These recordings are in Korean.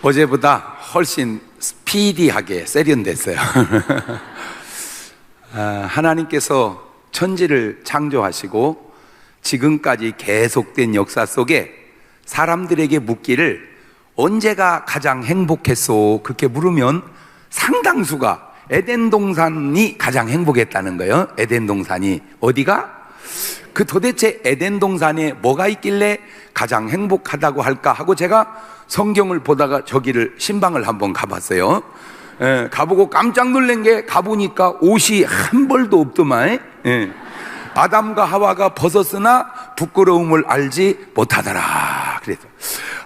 어제보다 훨씬 스피디하게 세련됐어요. 하나님께서 천지를 창조하시고 지금까지 계속된 역사 속에 사람들에게 묻기를 언제가 가장 행복했소? 그렇게 물으면 상당수가 에덴 동산이 가장 행복했다는 거예요. 에덴 동산이 어디가? 그 도대체 에덴 동산에 뭐가 있길래 가장 행복하다고 할까 하고 제가 성경을 보다가 저기를 신방을 한번 가봤어요. 가보고 깜짝 놀란 게 가보니까 옷이 한 벌도 없더만. 아담과 하와가 벗었으나 부끄러움을 알지 못하더라. 그래서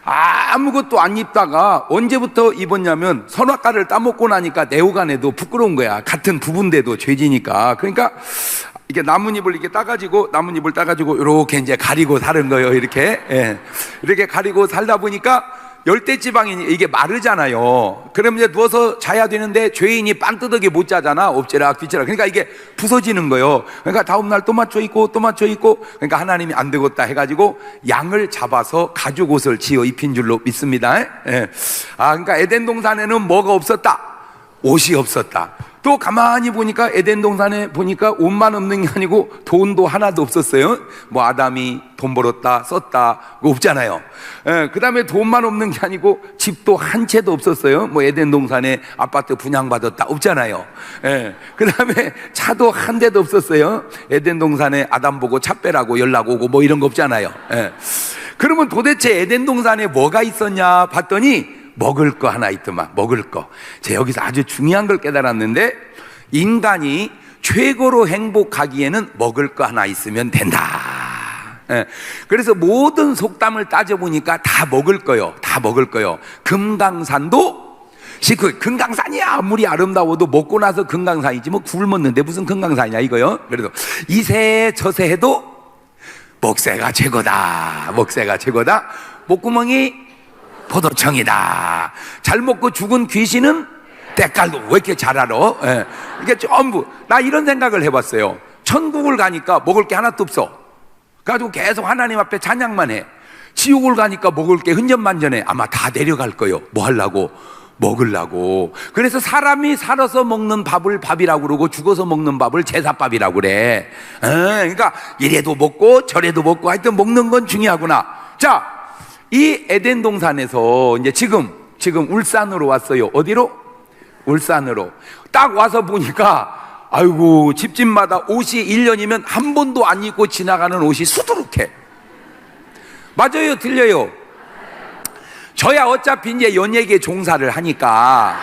아무것도 안 입다가 언제부터 입었냐면 선악과를 따먹고 나니까 내 옷간에도 부끄러운 거야. 같은 부부인데도 죄지니까. 그러니까 이게 나뭇잎을 이렇게 따가지고 나뭇잎을 따가지고 이렇게 이제 가리고 사는 거예요. 이렇게 이렇게 가리고 살다 보니까 열대지방이 이게 마르잖아요. 그럼 이제 누워서 자야 되는데 죄인이 반뜨덕이 못 자잖아. 엎지락 뒤치락. 그러니까 이게 부서지는 거예요. 그러니까 다음날 또 맞춰 입고 또 맞춰 입고. 그러니까 하나님이 안 되겠다 해가지고 양을 잡아서 가죽 옷을 지어 입힌 줄로 믿습니다. 그러니까 에덴 동산에는 뭐가 없었다? 옷이 없었다. 또 가만히 보니까 에덴 동산에 보니까 옷만 없는 게 아니고 돈도 하나도 없었어요. 뭐 아담이 돈 벌었다 썼다 그거 없잖아요. 그 다음에 돈만 없는 게 아니고 집도 한 채도 없었어요. 뭐 에덴 동산에 아파트 분양받았다 없잖아요. 그 다음에 차도 한 대도 없었어요. 에덴 동산에 아담 보고 차 빼라고 연락 오고 뭐 이런 거 없잖아요. 그러면 도대체 에덴 동산에 뭐가 있었냐 봤더니 먹을 거 하나 있더만. 먹을 거. 제가 여기서 아주 중요한 걸 깨달았는데 인간이 최고로 행복하기에는 먹을 거 하나 있으면 된다. 그래서 모든 속담을 따져보니까 다 먹을 거요. 다 먹을 거요. 금강산도 금강산이 아무리 아름다워도 먹고 나서 금강산이지 뭐 굶었는데 무슨 금강산이냐 이거요. 그래서 이새 저새 해도 먹새가 최고다. 먹새가 최고다. 목구멍이 포도청이다. 잘 먹고 죽은 귀신은 때깔도 왜 이렇게 잘 알아? 이게 전부 나 이런 생각을 해봤어요. 천국을 가니까 먹을 게 하나도 없어. 그래가지고 계속 하나님 앞에 찬양만 해. 지옥을 가니까 먹을 게 흔적만전해. 아마 다 내려갈 거요. 뭐 하려고? 먹으려고. 그래서 사람이 살아서 먹는 밥을 밥이라고 그러고 죽어서 먹는 밥을 제사밥이라고 그래. 그러니까 이래도 먹고 저래도 먹고 하여튼 먹는 건 중요하구나. 자, 이 에덴 동산에서 이제 지금 울산으로 왔어요. 어디로? 울산으로. 딱 와서 보니까 아이고 집집마다 옷이 1년이면 한 번도 안 입고 지나가는 옷이 수두룩해. 맞아요? 틀려요? 저야 어차피 이제 연예계 종사를 하니까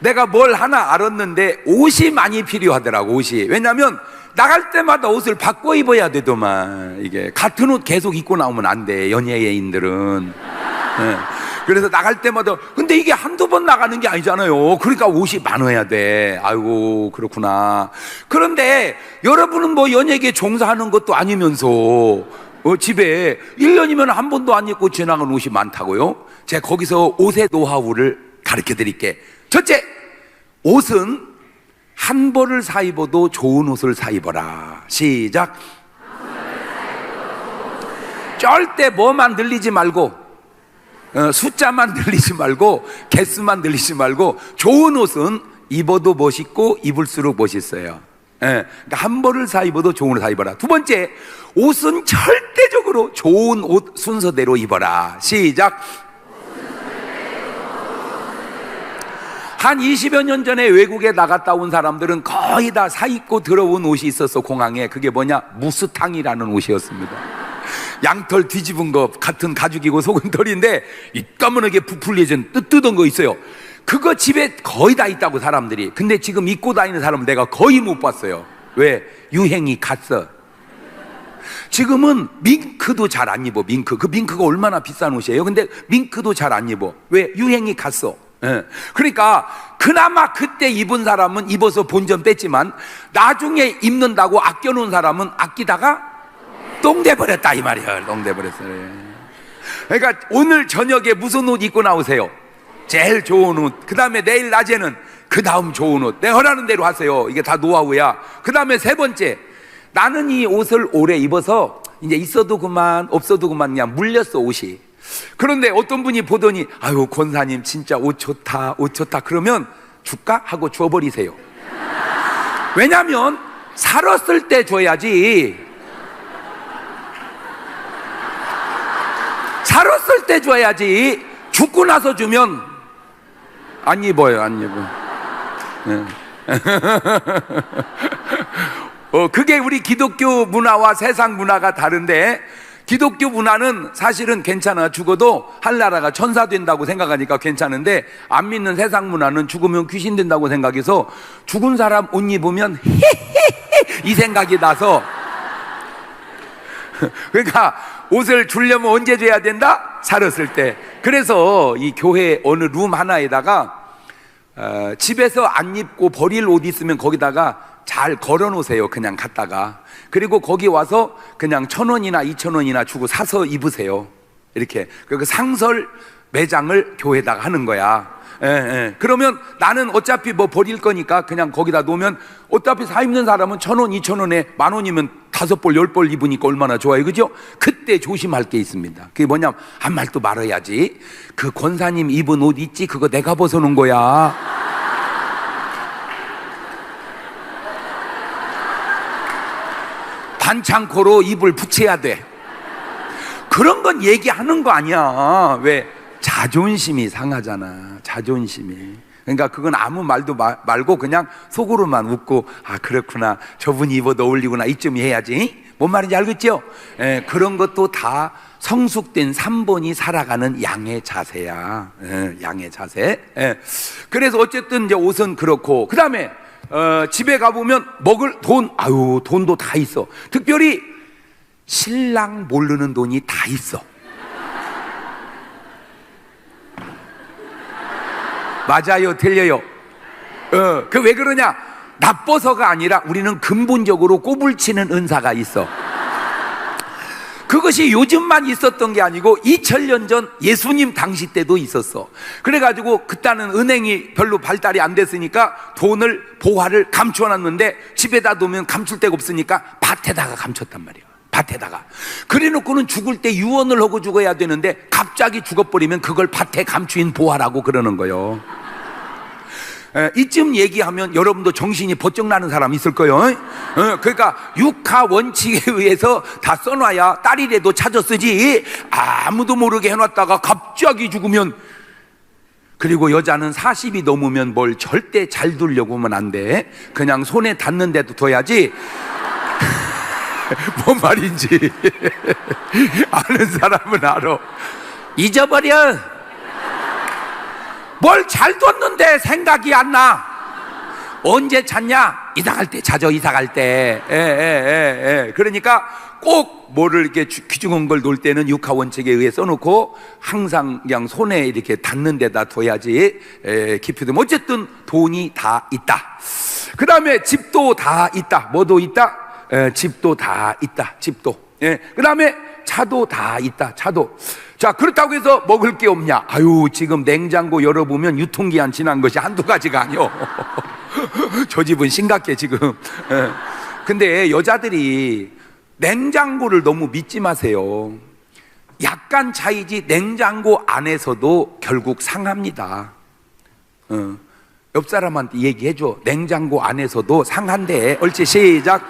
내가 뭘 하나 알았는데 옷이 많이 필요하더라고. 옷이. 왜냐면 나갈 때마다 옷을 바꿔 입어야 되더만. 이게 같은 옷 계속 입고 나오면 안 돼. 연예인들은. 그래서 나갈 때마다 근데 이게 한두 번 나가는 게 아니잖아요. 그러니까 옷이 많아야 돼. 아이고 그렇구나. 그런데 여러분은 뭐 연예계 종사하는 것도 아니면서 집에 1년이면 한 번도 안 입고 지나가는 옷이 많다고요? 제가 거기서 옷의 노하우를 가르쳐 드릴게. 첫째, 옷은 한 벌을 사 입어도 좋은 옷을 사 입어라. 시작. 절대 뭐만 늘리지 말고 숫자만 늘리지 말고 개수만 늘리지 말고 좋은 옷은 입어도 멋있고 입을수록 멋있어요. 그러니까 한 벌을 사 입어도 좋은 옷을 사 입어라. 두 번째, 옷은 절대적으로 좋은 옷 순서대로 입어라. 시작. 한 20여 년 전에 외국에 나갔다 온 사람들은 거의 다 사 입고 들어온 옷이 있었어. 공항에. 그게 뭐냐? 무스탕이라는 옷이었습니다. 양털 뒤집은 거 같은 가죽이고 속은 털인데 이 까만하게 부풀려진 뜨던 거 있어요. 그거 집에 거의 다 있다고 사람들이. 근데 지금 입고 다니는 사람은 내가 거의 못 봤어요. 왜? 유행이 갔어. 지금은 밍크도 잘 안 입어. 밍크. 그 밍크가 얼마나 비싼 옷이에요. 근데 밍크도 잘 안 입어. 왜? 유행이 갔어. 그러니까 그나마 그때 입은 사람은 입어서 본전 뺐지만 나중에 입는다고 아껴놓은 사람은 아끼다가 똥 돼버렸다 이 말이야. 똥 돼버렸어요. 그러니까 오늘 저녁에 무슨 옷 입고 나오세요? 제일 좋은 옷. 그 다음에 내일 낮에는 그 다음 좋은 옷. 내가 허라는 대로 하세요. 이게 다 노하우야. 그 다음에 세 번째, 나는 이 옷을 오래 입어서 이제 있어도 그만 없어도 그만 그냥 물렸어 옷이. 그런데 어떤 분이 보더니 아유 권사님 진짜 옷 좋다 옷 좋다 그러면 줄까? 하고 줘버리세요. 왜냐하면 살았을 때 줘야지. 살았을 때 줘야지. 죽고 나서 주면 안 입어요. 안 입어. 네. 그게 우리 기독교 문화와 세상 문화가 다른데, 기독교 문화는 사실은 괜찮아. 죽어도 하늘나라가 천사 된다고 생각하니까 괜찮은데, 안 믿는 세상 문화는 죽으면 귀신 된다고 생각해서 죽은 사람 옷 입으면 이 생각이 나서 그러니까 옷을 주려면 언제 줘야 된다? 살았을 때. 그래서 이 교회 어느 룸 하나에다가 집에서 안 입고 버릴 옷 있으면 거기다가 잘 걸어 놓으세요. 그냥 갖다가. 그리고 거기 와서 그냥 1,000원이나 2,000원이나 주고 사서 입으세요. 이렇게. 그 상설 매장을 교회에다가 하는 거야. 예, 예. 그러면 나는 어차피 뭐 버릴 거니까 그냥 거기다 놓으면 어차피 사 입는 사람은 1,000원, 2,000원에 10,000원이면 5벌, 10벌 입으니까 얼마나 좋아요. 그죠? 그때 조심할 게 있습니다. 그게 뭐냐면 한 말 또 말아야지. 그 권사님 입은 옷 있지? 그거 내가 벗어놓은 거야. 반창고로 입을 붙여야 돼. 그런 건 얘기하는 거 아니야. 왜? 자존심이 상하잖아. 자존심이. 그러니까 그건 아무 말도 말고 그냥 속으로만 웃고, 아 그렇구나, 저분이 입어도 어울리구나, 이쯤 해야지. 뭔 말인지 알겠죠? 그런 것도 다 성숙된 3번이 살아가는 양의 자세야. 양의 자세. 그래서 어쨌든 이제 옷은 그렇고, 그 다음에 집에 가보면 먹을 돈, 아유 돈도 다 있어. 특별히 신랑 모르는 돈이 다 있어. 맞아요, 틀려요? 그 왜 그러냐? 나빠서가 아니라 우리는 근본적으로 꼬불치는 은사가 있어. 그것이 요즘만 있었던 게 아니고 2000년 전 예수님 당시 때도 있었어. 그래가지고 그때는 은행이 별로 발달이 안 됐으니까 돈을, 보화를 감춰놨는데 집에다 놓으면 감출 데가 없으니까 밭에다가 감췄단 말이야. 밭에다가. 그래 놓고는 죽을 때 유언을 하고 죽어야 되는데 갑자기 죽어버리면 그걸 밭에 감추인 보화라고 그러는 거예요. 이쯤 얘기하면 여러분도 정신이 번쩍 나는 사람 있을 거예요. 그러니까 육하 원칙에 의해서 다 써놔야 딸이라도 찾아 쓰지, 아무도 모르게 해놨다가 갑자기 죽으면. 그리고 여자는 40이 넘으면 뭘 절대 잘 두려고 하면 안 돼. 그냥 손에 닿는 데도 둬야지. 뭔 말인지 아는 사람은 알아. 잊어버려. 뭘 잘 뒀는데 생각이 안 나. 언제 찾냐? 이사 갈 때 찾아. 이사 갈 때. 그러니까 꼭 뭐를 이렇게 귀중한 걸 놓을 때는 육하 원칙에 의해 써놓고 항상 그냥 손에 이렇게 닿는 데다 둬야지 깊이 두면. 어쨌든 돈이 다 있다. 그 다음에 집도 다 있다. 뭐도 있다? 집도 다 있다. 집도. 그 다음에 차도 다 있다. 차도. 자, 그렇다고 해서 먹을 게 없냐? 아유, 지금 냉장고 열어보면 유통기한 지난 것이 한두 가지가 아니요. 저 집은 심각해 지금. 근데 여자들이 냉장고를 너무 믿지 마세요. 약간 차이지 냉장고 안에서도 결국 상합니다. 옆 사람한테 얘기해줘. 냉장고 안에서도 상한대. 옳지, 시작.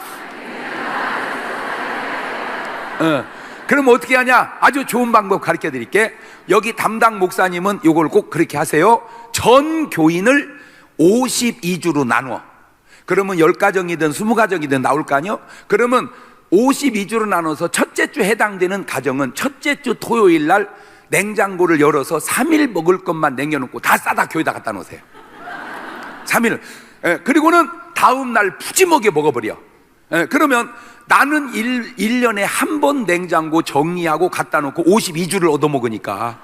그럼 어떻게 하냐? 아주 좋은 방법 가르쳐 드릴게. 여기 담당 목사님은 이걸 꼭 그렇게 하세요. 전 교인을 52주로 나누어. 그러면 10가정이든 20가정이든 나올 거 아니요? 그러면 52주로 나눠서 첫째 주 해당되는 가정은 첫째 주 토요일 날 냉장고를 열어서 3일 먹을 것만 남겨놓고 다 싸다 교회에다 갖다 놓으세요. 3일. 그리고는 다음 날 푸짐하게 먹어버려. 그러면 나는 1년에 한 번 냉장고 정리하고 갖다 놓고 52주를 얻어먹으니까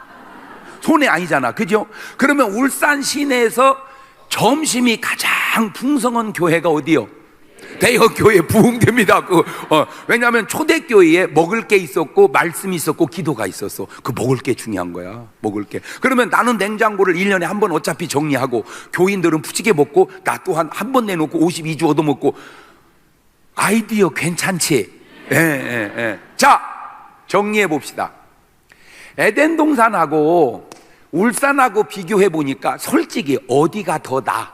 손해 아니잖아. 그죠? 그러면 울산 시내에서 점심이 가장 풍성한 교회가 어디요? 대형교회 부흥됩니다. 왜냐하면 초대교회에 먹을 게 있었고 말씀이 있었고 기도가 있었어. 그 먹을 게 중요한 거야. 먹을 게. 그러면 나는 냉장고를 1년에 한 번 어차피 정리하고 교인들은 푸지게 먹고 나 또한 한 번 내놓고 52주 얻어먹고. 아이디어 괜찮지? 자, 정리해 봅시다. 에덴 동산하고 울산하고 비교해 보니까 솔직히 어디가 더 나아?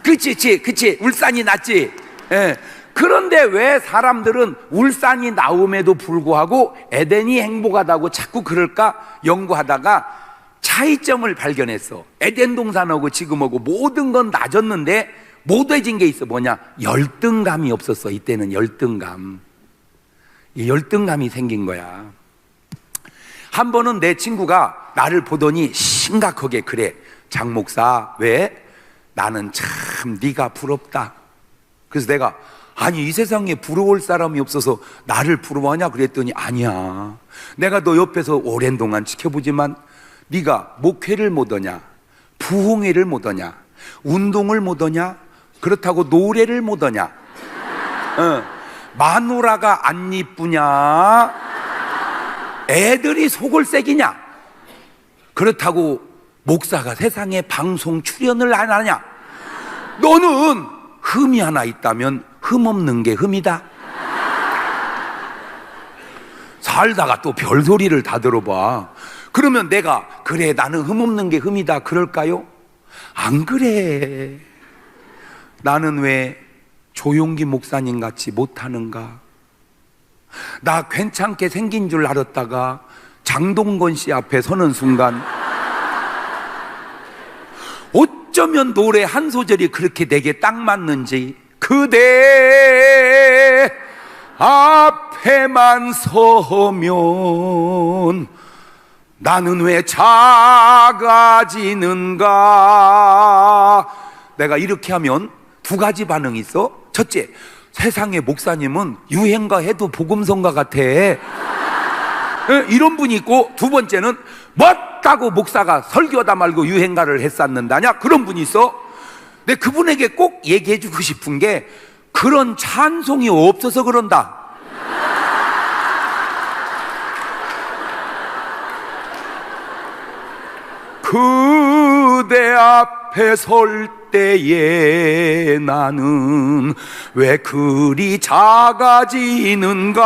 그치. 울산이 낫지. 예. 그런데 왜 사람들은 울산이 나옴에도 불구하고 에덴이 행복하다고 자꾸 그럴까 연구하다가 차이점을 발견했어. 에덴 동산하고 지금하고 모든 건 낮았는데 못해진 게 있어. 뭐냐? 열등감이 없었어. 이때는 열등감. 이 열등감이 생긴 거야. 한 번은 내 친구가 나를 보더니 심각하게 그래. 장 목사, 왜? 나는 참 네가 부럽다. 그래서 내가 아니 이 세상에 부러울 사람이 없어서 나를 부러워하냐 그랬더니 아니야. 내가 너 옆에서 오랜 동안 지켜보지만 네가 목회를 못하냐, 부흥회를 못하냐, 운동을 못하냐, 그렇다고 노래를 못하냐, 마누라가 안 이쁘냐, 애들이 속을 새기냐, 그렇다고 목사가 세상에 방송 출연을 안 하냐. 너는 흠이 하나 있다면 흠 없는 게 흠이다. 살다가 또 별소리를 다 들어봐. 그러면 내가 그래 나는 흠 없는 게 흠이다 그럴까요? 안 그래. 나는 왜 조용기 목사님 같이 못하는가? 나 괜찮게 생긴 줄 알았다가 장동건 씨 앞에 서는 순간 어쩌면 노래 한 소절이 그렇게 내게 딱 맞는지, 그대 앞에만 서면 나는 왜 작아지는가. 내가 이렇게 하면 두 가지 반응이 있어. 첫째, 세상에 목사님은 유행가 해도 복음성가 같아. 이런 분이 있고, 두 번째는 멋다고 목사가 설교하다 말고 유행가를 했었는다냐, 그런 분이 있어. 근데 그분에게 꼭 얘기해 주고 싶은 게 그런 찬송이 없어서 그런다. 그대 앞에 설 때에 나는 왜 그리 작아지는가,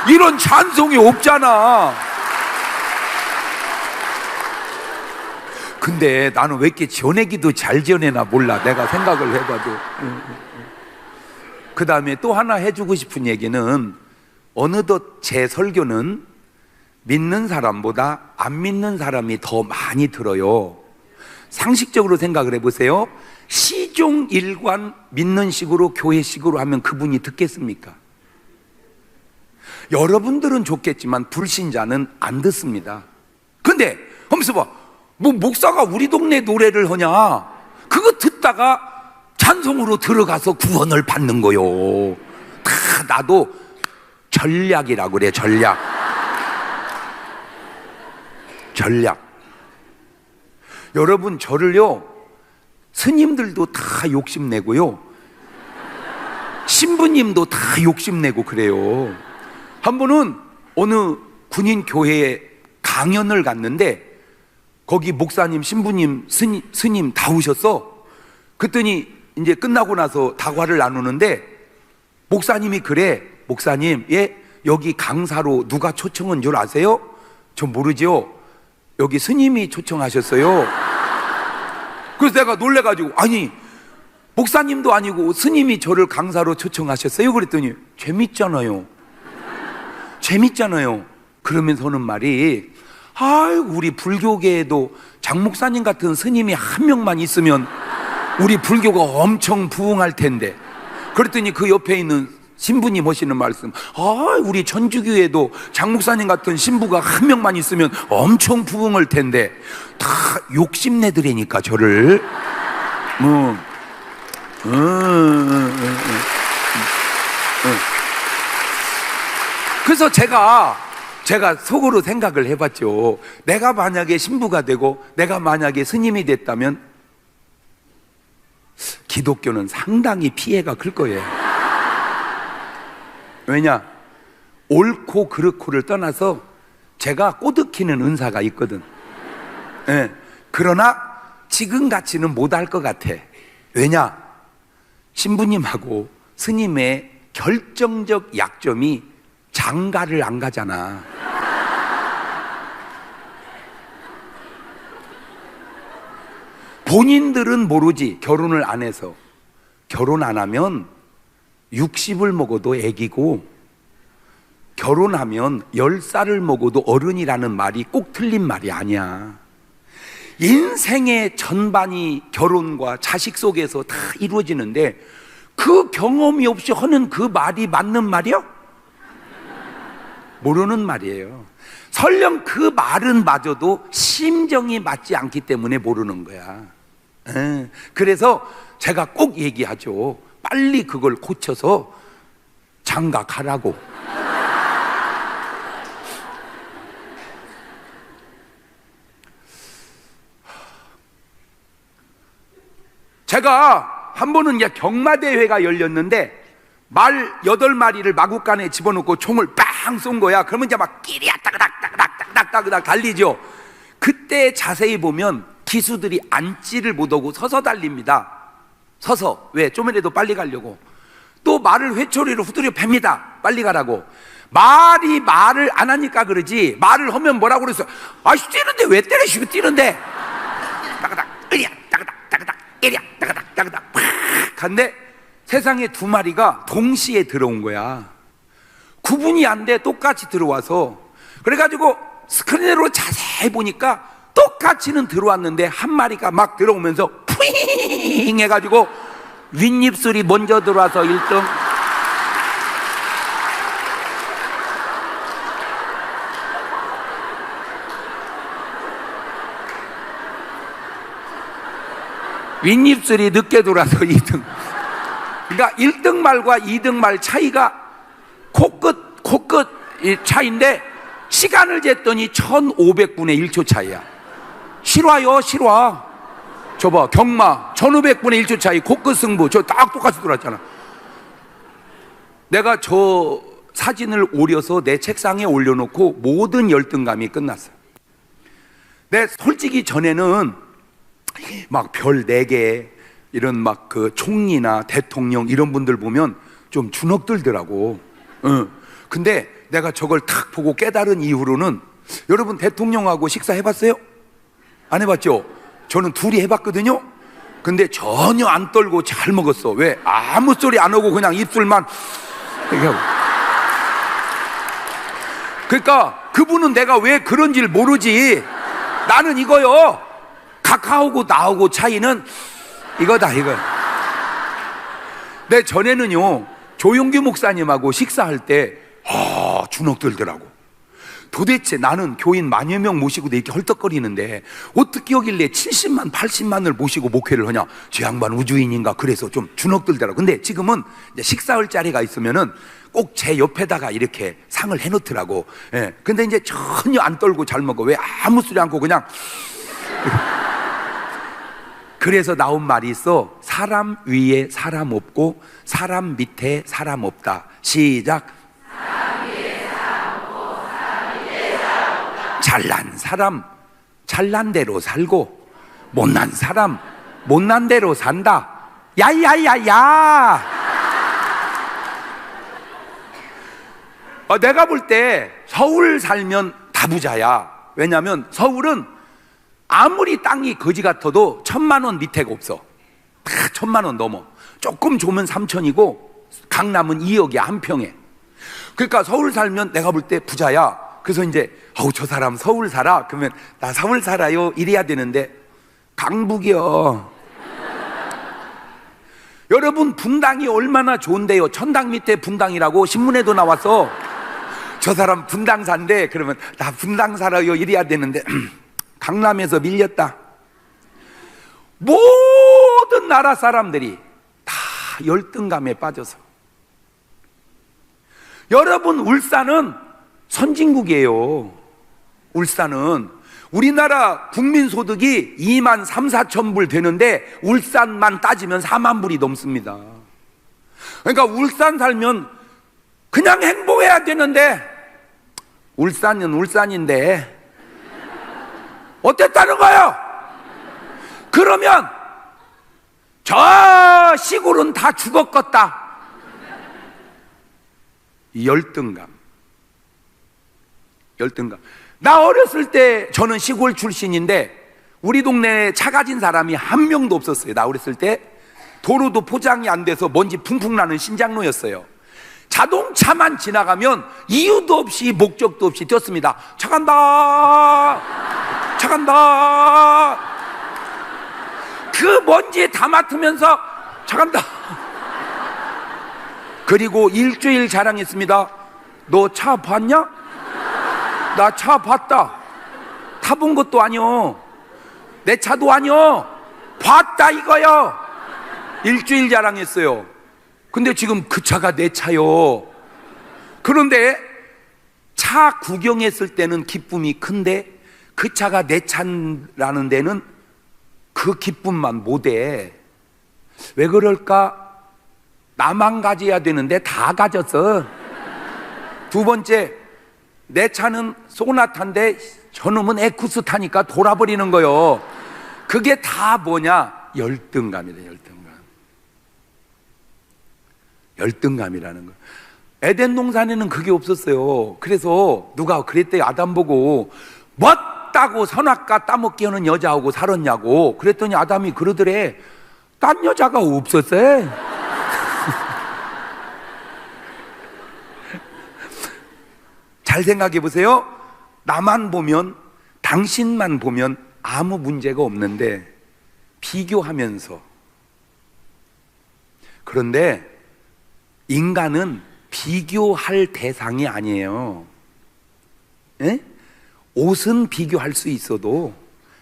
이런 찬송이 없잖아. 근데 나는 왜 이렇게 전해기도 잘 전해나 몰라. 내가 생각을 해봐도. 그 다음에 또 하나 해주고 싶은 얘기는, 어느덧 제 설교는 믿는 사람보다 안 믿는 사람이 더 많이 들어요. 상식적으로 생각을 해보세요. 시종 일관 믿는 식으로 교회식으로 하면 그분이 듣겠습니까? 여러분들은 좋겠지만 불신자는 안 듣습니다. 근데 하면서 봐, 뭐 목사가 우리 동네 노래를 하냐, 그거 듣다가 찬송으로 들어가서 구원을 받는 거요. 다 나도 전략이라고 그래. 전략. 여러분, 저를요 스님들도 다 욕심내고요, 신부님도 다 욕심내고 그래요. 한 번은 어느 군인 교회에 강연을 갔는데 거기 목사님, 신부님, 스님 다 오셨어. 그랬더니 이제 끝나고 나서 다과를 나누는데 목사님이 그래. 목사님, 예, 여기 강사로 누가 초청한 줄 아세요? 저 모르죠. 여기 스님이 초청하셨어요. 그래서 내가 놀래가지고, 아니 목사님도 아니고 스님이 저를 강사로 초청하셨어요? 그랬더니 재밌잖아요. 그러면서는 말이, 아유, 우리 불교계에도 장 목사님 같은 스님이 한 명만 있으면 우리 불교가 엄청 부흥할 텐데. 그랬더니 그 옆에 있는 신부님 하시는 말씀, 우리 전주교회도 장 목사님 같은 신부가 한 명만 있으면 엄청 부흥할 텐데. 다 욕심내더라니까 저를. 그래서 제가 속으로 생각을 해봤죠. 내가 만약에 신부가 되고 내가 만약에 스님이 됐다면 기독교는 상당히 피해가 클 거예요. 왜냐? 옳고 그렇고를 떠나서 제가 꼬드키는 은사가 있거든. 예. 그러나 지금같이는 못할 것 같아. 왜냐? 신부님하고 스님의 결정적 약점이 장가를 안 가잖아. 본인들은 모르지, 결혼을 안 해서. 결혼 안 하면 60을 먹어도 애기고, 결혼하면 10살을 먹어도 어른이라는 말이 꼭 틀린 말이 아니야. 인생의 전반이 결혼과 자식 속에서 다 이루어지는데, 그 경험이 없이 하는 그 말이 맞는 말이요? 모르는 말이에요. 설령 그 말은 맞아도 심정이 맞지 않기 때문에 모르는 거야. 그래서 제가 꼭 얘기하죠. 빨리 그걸 고쳐서 장가가라고. 제가 한 번은 이제 경마대회가 열렸는데, 말 8마리를 마구간에 집어넣고 총을 빵 쏜 거야. 그러면 이제 막 끼리야 따그닥 달리죠. 그때 자세히 보면 기수들이 앉지를 못하고 서서 달립니다. 서서. 왜? 좀이라도 빨리 가려고. 또 말을 회초리로 후드려 팹니다. 빨리 가라고. 말이 말을 안 하니까 그러지, 말을 하면 뭐라고 그랬어? 아이씨, 뛰는데 왜 때려? 뛰는데 따그닥 으리야 따그닥 이리야 따그닥 팍 간데, 세상에 2마리가 동시에 들어온 거야. 구분이 안 돼. 똑같이 들어와서. 그래가지고 스크린으로 자세히 보니까 똑같이는 들어왔는데, 한 마리가 막 들어오면서 푸잉 해가지고 윗입술이 먼저 들어와서 1등. 윗입술이 늦게 들어와서 2등. 그러니까 1등 말과 2등 말 차이가 코끝 차이인데, 시간을 쟀더니 1500분의 1초 차이야. 실화요, 실화. 저봐, 경마 1500분의 1초 차이, 코끝 승부. 저 딱 똑같이 들어왔잖아. 내가 저 사진을 오려서 내 책상에 올려놓고 모든 열등감이 끝났어. 내 솔직히 전에는 막 별 4개 이런 막 그 총리나 대통령 이런 분들 보면 좀 주눅들더라고. 근데 내가 저걸 탁 보고 깨달은 이후로는, 여러분 대통령하고 식사해봤어요? 안 해봤죠? 저는 둘이 해봤거든요. 근데 전혀 안 떨고 잘 먹었어. 왜? 아무 소리 안 하고 그냥 입술만 이렇게 하고. 그러니까 그분은 내가 왜 그런지를 모르지. 나는 이거요, 카카오고 나하고 차이는 이거다, 이거. 내 전에는요, 조용규 목사님하고 식사할 때 주눅들더라고. 도대체 나는 교인 만여 명 모시고 이렇게 헐떡거리는데 어떻게 여길래 70만 80만을 모시고 목회를 하냐, 저 양반 우주인인가. 그래서 좀 주눅들더라고. 근데 지금은 이제 식사할 자리가 있으면은 꼭 제 옆에다가 이렇게 상을 해놓더라고. 예. 근데 이제 전혀 안 떨고 잘 먹어. 왜? 아무 소리 않고 그냥. 그래서 나온 말이 있어. 사람 위에 사람 없고 사람 밑에 사람 없다. 시작. 사람 위에 사람 없고 사람 밑에 사람 없다. 잘난 사람 잘난 대로 살고, 못난 사람 못난 대로 산다. 야야야야. 내가 볼 때 서울 살면 다 부자야. 왜냐면 서울은 아무리 땅이 거지 같아도 1000만 원 밑에가 없어. 다 1000만 원 넘어. 조금 좋으면 3000이고 강남은 2억이야, 한 평에. 그러니까 서울 살면 내가 볼 때 부자야. 그래서 이제 저 사람 서울 살아? 그러면 나 서울 살아요 이래야 되는데, 강북이요. 여러분, 분당이 얼마나 좋은데요. 천당 밑에 분당이라고 신문에도 나왔어. 저 사람 분당 산대. 그러면 나 분당 살아요 이래야 되는데 강남에서 밀렸다. 모든 나라 사람들이 다 열등감에 빠져서. 여러분, 울산은 선진국이에요. 울산은 우리나라 국민소득이 2만 3, 4천 불 되는데 울산만 따지면 4만 불이 넘습니다. 그러니까 울산 살면 그냥 행복해야 되는데, 울산은 울산인데 어땠다는 거예요? 그러면 저 시골은 다 죽었겠다. 열등감. 나 어렸을 때, 저는 시골 출신인데 우리 동네에 차 가진 사람이 한 명도 없었어요. 나 어렸을 때 도로도 포장이 안 돼서 먼지 풍풍 나는 신장로였어요. 자동차만 지나가면 이유도 없이 목적도 없이 뛰었습니다. 차 간다, 차 간다. 그 먼지에 다 맡으면서 차 간다. 그리고 일주일 자랑했습니다. 너 차 봤냐? 나 차 봤다. 타본 것도 아니요, 내 차도 아니요, 봤다 이거요. 일주일 자랑했어요. 근데 지금 그 차가 내 차요. 그런데 차 구경했을 때는 기쁨이 큰데 그 차가 내 차라는 데는 그 기쁨만 못해. 왜 그럴까? 나만 가져야 되는데 다 가졌어. 두 번째, 내 차는 소나타인데 저놈은 에쿠스 타니까 돌아버리는 거요. 그게 다 뭐냐? 열등감이다. 열등감이라는 거. 에덴 동산에는 그게 없었어요. 그래서 누가 그랬대요. 아담 보고 멋다고 선악과 따먹기 하는 여자하고 살았냐고. 그랬더니 아담이 그러더래. 딴 여자가 없었어요. 잘 생각해 보세요. 나만 보면, 당신만 보면 아무 문제가 없는데 비교하면서, 그런데 인간은 비교할 대상이 아니에요. 에? 옷은 비교할 수 있어도,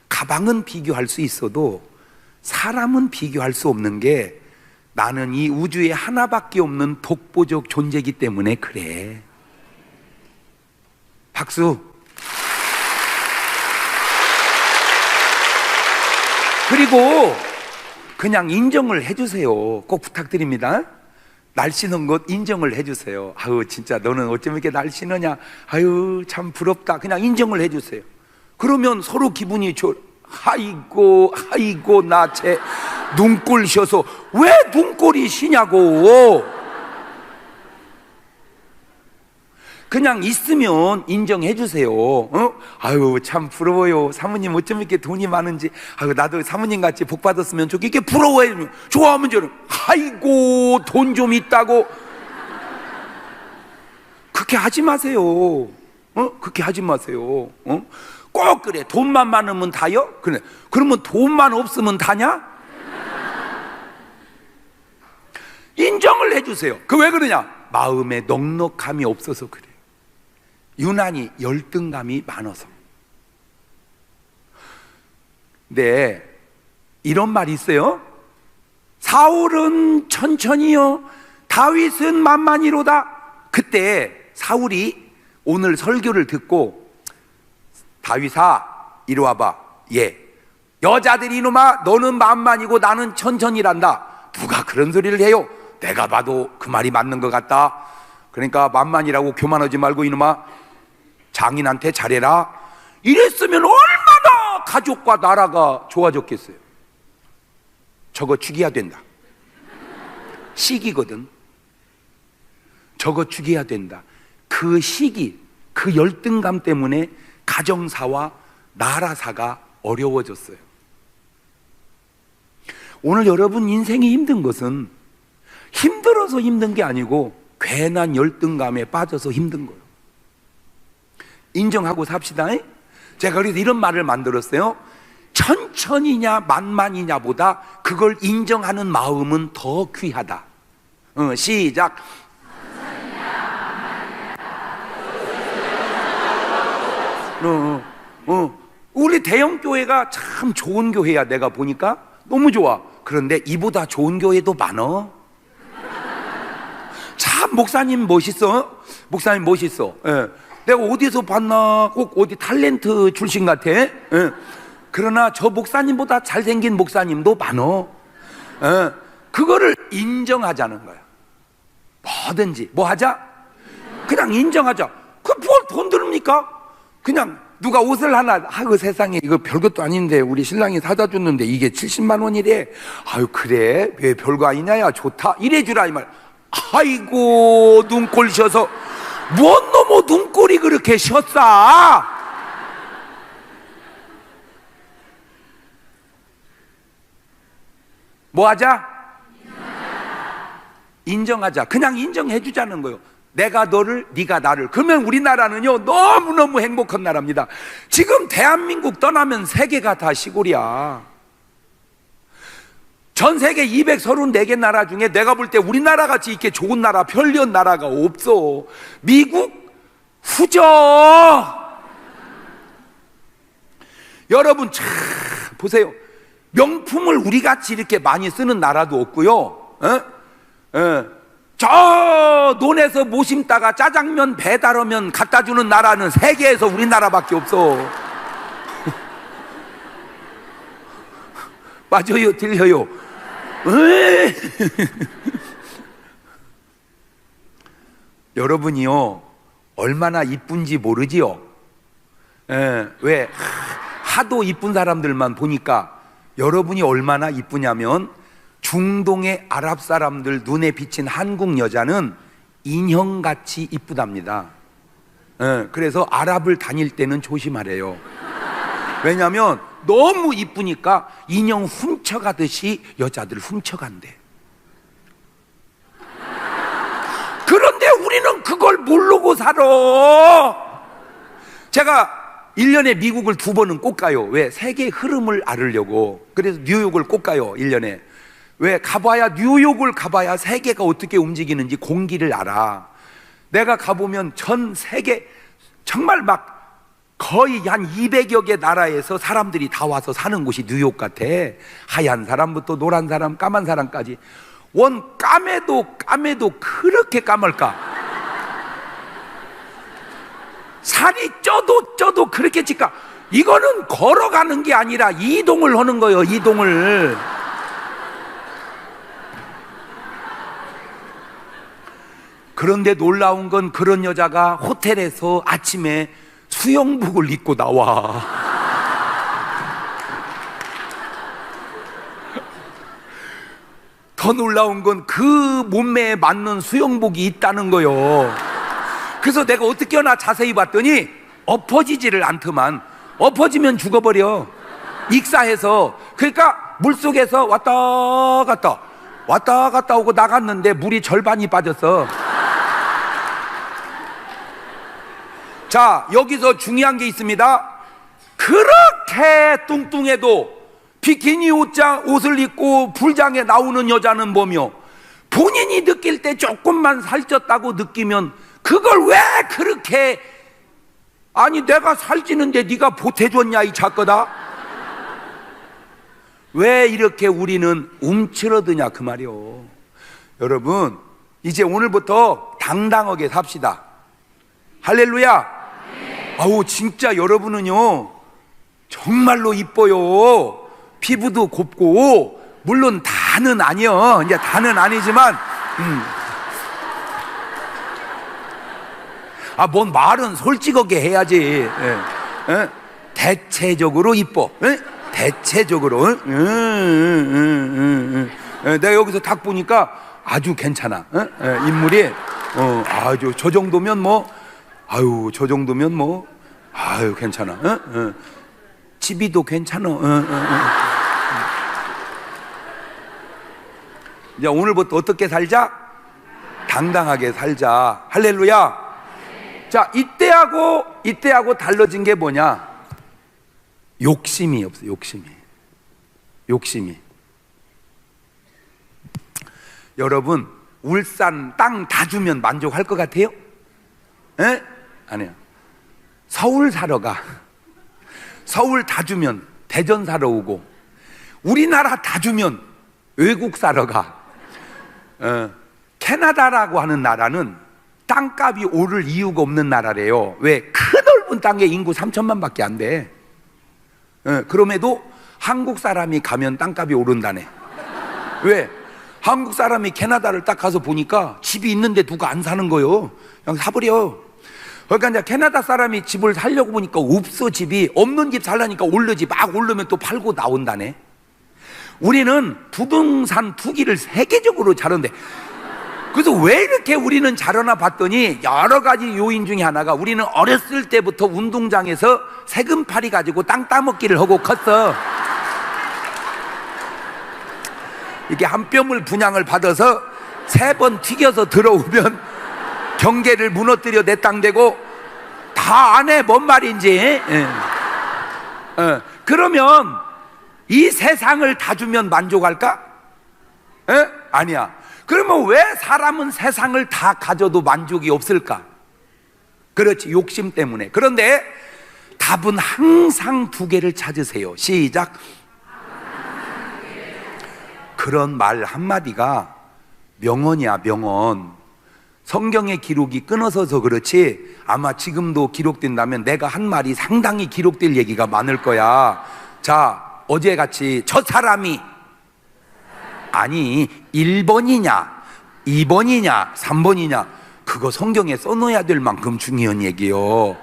가방은 비교할 수 있어도 사람은 비교할 수 없는 게, 나는 이 우주에 하나밖에 없는 독보적 존재이기 때문에 그래. 박수. 그리고 그냥 인정을 해주세요. 꼭 부탁드립니다. 날씬한 것 인정을 해주세요. 아유, 진짜 너는 어쩜 이렇게 날씬하냐, 아유 참 부럽다. 그냥 인정을 해주세요. 그러면 서로 기분이 좋. 아이고 나 쟤 눈꼴 쉬어서 왜 눈꼴이 쉬냐고. 그냥 있으면 인정해 주세요. 아유 참 부러워요. 사모님 어쩜 이렇게 돈이 많은지. 아유 나도 사모님 같이 복 받았으면 좋겠게. 부러워해. 좋아하면 저는 아이고 돈 좀 있다고. 그렇게 하지 마세요. 그렇게 하지 마세요. 꼭 그래. 돈만 많으면 다요? 그래. 그러면 돈만 없으면 다냐? 인정을 해주세요. 그 왜 그러냐? 마음에 넉넉함이 없어서 그래. 유난히 열등감이 많아서. 네, 이런 말이 있어요. 사울은 천천히요, 다윗은 만만히로다. 그때 사울이 오늘 설교를 듣고, 다윗아 이리 와봐. 예, 여자들이 이놈아 너는 만만이고 나는 천천히란다. 누가 그런 소리를 해요? 내가 봐도 그 말이 맞는 것 같다. 그러니까 만만이라고 교만하지 말고 이놈아 장인한테 잘해라. 이랬으면 얼마나 가족과 나라가 좋아졌겠어요. 저거 죽여야 된다. 시기거든. 저거 죽여야 된다. 그 시기, 그 열등감 때문에 가정사와 나라사가 어려워졌어요. 오늘 여러분 인생이 힘든 것은 힘들어서 힘든 게 아니고 괜한 열등감에 빠져서 힘든 거예요. 인정하고 삽시다. 제가 그래서 이런 말을 만들었어요. 천천히냐 만만이냐 보다 그걸 인정하는 마음은 더 귀하다. 시작. 우리 대형교회가 참 좋은 교회야. 내가 보니까 너무 좋아. 그런데 이보다 좋은 교회도 많어. 참 목사님 멋있어. 목사님 멋있어. 예. 내가 어디서 봤나, 꼭 어디 탤런트 출신 같아. 예. 그러나 저 목사님보다 잘생긴 목사님도 많어. 예. 그거를 인정하자는 거야. 뭐든지 뭐 하자? 그냥 인정하자. 그 뭘 돈 들습니까? 그냥 누가 옷을 하나, 아이고 세상에 이거 별것도 아닌데 우리 신랑이 사다 줬는데 이게 70만 원이래. 아유 그래? 왜 별거 아니냐야. 좋다. 이래주라 이 말. 아이고 눈꼴 쉬어서 뭔 놈의 눈꼴이 그렇게 쉬었어? 뭐 하자? 인정하자. 그냥 인정해 주자는 거예요. 내가 너를, 네가 나를. 그러면 우리나라는요 너무너무 행복한 나라입니다. 지금 대한민국 떠나면 세계가 다 시골이야. 전 세계 234개 나라 중에 내가 볼 때 우리나라 같이 이렇게 좋은 나라, 편리한 나라가 없어. 미국 후져. 여러분 참 보세요. 명품을 우리 같이 이렇게 많이 쓰는 나라도 없고요. 저 논에서 모 심다가 짜장면 배달하면 갖다 주는 나라는 세계에서 우리나라밖에 없어. 맞아요, 들려요? 여러분이요 얼마나 이쁜지 모르지요? 왜 하도 이쁜 사람들만 보니까 여러분이 얼마나 이쁘냐면 중동의 아랍 사람들 눈에 비친 한국 여자는 인형같이 이쁘답니다. 그래서 아랍을 다닐 때는 조심하래요. 왜냐하면 너무 이쁘니까 인형 훔쳐가듯이 여자들 훔쳐간대. 그런데 우리는 그걸 모르고 살아. 제가 1년에 미국을 2번은 꼭 가요. 왜? 세계 흐름을 알으려고. 그래서 뉴욕을 꼭 가요. 1년에. 왜? 가봐야, 뉴욕을 가봐야 세계가 어떻게 움직이는지 공기를 알아. 내가 가보면 전 세계 정말 막 거의 한 200여 개 나라에서 사람들이 다 와서 사는 곳이 뉴욕 같아. 하얀 사람부터 노란 사람, 까만 사람까지. 원 까매도 그렇게 까멀까? 살이 쪄도 그렇게 찔까? 이거는 걸어가는 게 아니라 이동을 하는 거예요. 이동을. 그런데 놀라운 건 그런 여자가 호텔에서 아침에 수영복을 입고 나와. 더 놀라운 건 그 몸매에 맞는 수영복이 있다는 거요. 그래서 내가 어떻게 하나 자세히 봤더니 엎어지지를 않더만. 엎어지면 죽어버려. 익사해서. 그러니까 물속에서 왔다 갔다 오고 나갔는데 물이 절반이 빠졌어. 자, 여기서 중요한 게 있습니다. 그렇게 뚱뚱해도 비키니 옷을 입고 불장에 나오는 여자는 뭐며, 본인이 느낄 때 조금만 살쪘다고 느끼면 그걸 왜 그렇게, 아니 내가 살찌는데 네가 보태줬냐 이 작거다. 왜 이렇게 우리는 움츠러드냐 그 말이요. 여러분 이제 오늘부터 당당하게 삽시다. 할렐루야. 아우 진짜 여러분은요 정말로 이뻐요. 피부도 곱고, 물론 다는 아니요. 이제 다는 아니지만 뭔 말은 솔직하게 해야지. 대체적으로 이뻐. 대체적으로. 내가 여기서 딱 보니까 아주 괜찮아. 인물이 아주 저 정도면 뭐, 아유 저 정도면 뭐, 아유 괜찮아. 집이도 괜찮아. 이제 오늘부터 어떻게 살자? 당당하게 살자. 할렐루야. 자, 이때하고 달라진 게 뭐냐? 욕심이 없어. 욕심이. 여러분 울산 땅 다 주면 만족할 것 같아요? 에? 아니야. 서울 사러 가. 서울 다 주면 대전 사러 오고, 우리나라 다 주면 외국 사러 가. 캐나다라고 하는 나라는 땅값이 오를 이유가 없는 나라래요. 왜? 큰 넓은 땅에 인구 3천만 밖에 안 돼. 그럼에도 한국 사람이 가면 땅값이 오른다네. 왜? 한국 사람이 캐나다를 딱 가서 보니까 집이 있는데 누가 안 사는 거요. 그냥 사버려. 그러니까 이제 캐나다 사람이 집을 살려고 보니까 없어. 집이 없는 집 살라니까 오르지. 막 오르면 또 팔고 나온다네. 우리는 부동산 투기를 세계적으로 잘하는데, 그래서 왜 이렇게 우리는 잘하나 봤더니 여러 가지 요인 중에 하나가, 우리는 어렸을 때부터 운동장에서 세금파리 가지고 땅 따먹기를 하고 컸어. 이게 한 뼘을 분양을 받아서 3번 튀겨서 들어오면 경계를 무너뜨려 내 땅 되고 다 안 해. 뭔 말인지. 예. 그러면 이 세상을 다 주면 만족할까? 에? 아니야. 그러면 왜 사람은 세상을 다 가져도 만족이 없을까? 그렇지, 욕심 때문에. 그런데 답은 항상 2개를 찾으세요. 시작. 그런 말 한마디가 명언이야, 명언. 성경의 기록이 끊어서서 그렇지 아마 지금도 기록된다면 내가 한 말이 상당히 기록될 얘기가 많을 거야. 자, 어제같이 저 사람이 아니 1번이냐 2번이냐 3번이냐 그거 성경에 써놓아야 될 만큼 중요한 얘기요.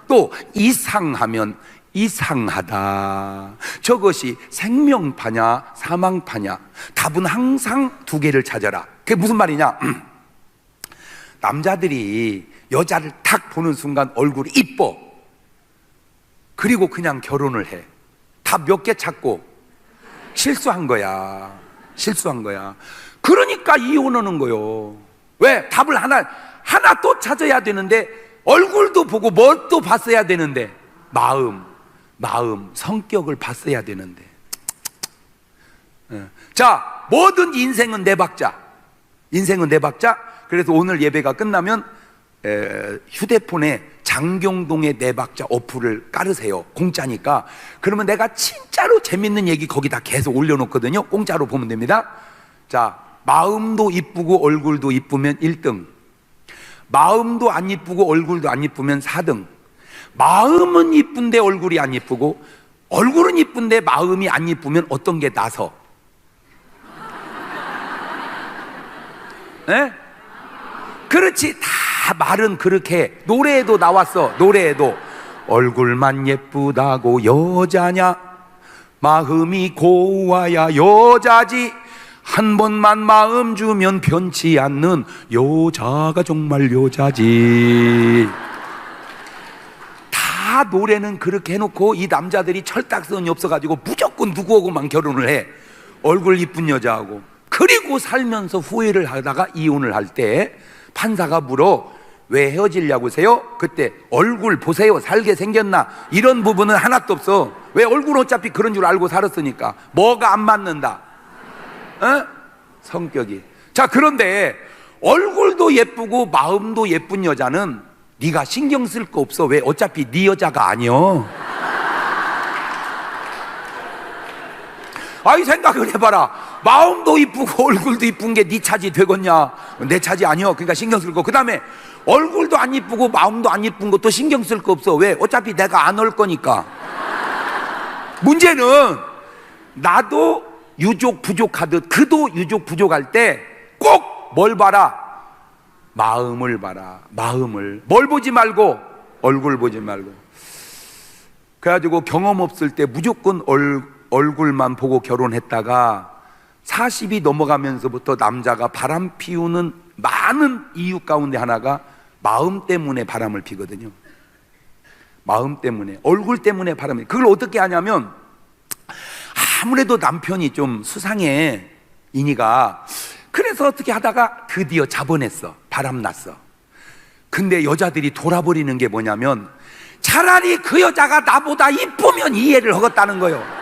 또 이상하면 이상하다. 저것이 생명파냐 사망파냐. 답은 항상 2개를 찾아라. 그게 무슨 말이냐? 남자들이 여자를 탁 보는 순간 얼굴이 이뻐. 그리고 그냥 결혼을 해. 답 몇 개 찾고 실수한 거야. 실수한 거야. 그러니까 이혼하는 거요. 왜? 답을 하나 또 찾아야 되는데 얼굴도 보고 뭘 또 봤어야 되는데 마음, 성격을 봤어야 되는데. 자, 뭐든 인생은 4박자. 인생은 4박자. 그래서 오늘 예배가 끝나면 휴대폰에 장경동의 4박자 어플을 깔으세요. 공짜니까. 그러면 내가 진짜로 재밌는 얘기 거기다 계속 올려놓거든요. 공짜로 보면 됩니다. 자, 마음도 이쁘고 얼굴도 이쁘면 1등, 마음도 안 이쁘고 얼굴도 안 이쁘면 4등, 마음은 이쁜데 얼굴이 안 이쁘고 얼굴은 이쁜데 마음이 안 이쁘면 어떤 게 나서? 에? 그렇지. 다 말은 그렇게 해. 노래에도 나왔어. 노래에도 얼굴만 예쁘다고 여자냐, 마음이 고와야 여자지, 한 번만 마음 주면 변치 않는 여자가 정말 여자지. 다 노래는 그렇게 해놓고 이 남자들이 철딱선이 없어가지고 무조건 누구하고만 결혼을 해. 얼굴 이쁜 여자하고. 그리고 살면서 후회를 하다가 이혼을 할 때 판사가 물어. 왜 헤어지려고 하세요? 그때 얼굴 보세요. 살게 생겼나? 이런 부분은 하나도 없어. 왜? 얼굴은 어차피 그런 줄 알고 살았으니까. 뭐가 안 맞는다? 성격이. 자, 그런데 얼굴도 예쁘고 마음도 예쁜 여자는 네가 신경 쓸 거 없어. 왜? 어차피 네 여자가 아니여. 아이, 생각을 해봐라. 마음도 이쁘고 얼굴도 이쁜 게 네 차지 되겠냐? 내 차지 아니여. 그러니까 신경 쓸 거. 그 다음에 얼굴도 안 이쁘고 마음도 안 이쁜 것도 신경 쓸 거 없어. 왜? 어차피 내가 안 올 거니까. 문제는 나도 유족 부족하듯 그도 유족 부족할 때 꼭 뭘 봐라? 마음을 봐라. 마음을. 뭘 보지 말고? 얼굴 보지 말고. 그래가지고 경험 없을 때 무조건 얼굴만 보고 결혼했다가 40이 넘어가면서부터 남자가 바람 피우는 많은 이유 가운데 하나가 마음 때문에 바람을 피거든요. 마음 때문에, 얼굴 때문에 바람을. 그걸 어떻게 하냐면 아무래도 남편이 좀 수상해, 이니가. 그래서 어떻게 하다가 드디어 잡아냈어. 바람났어. 근데 여자들이 돌아버리는 게 뭐냐면 차라리 그 여자가 나보다 이쁘면 이해를 하겠다는 거예요.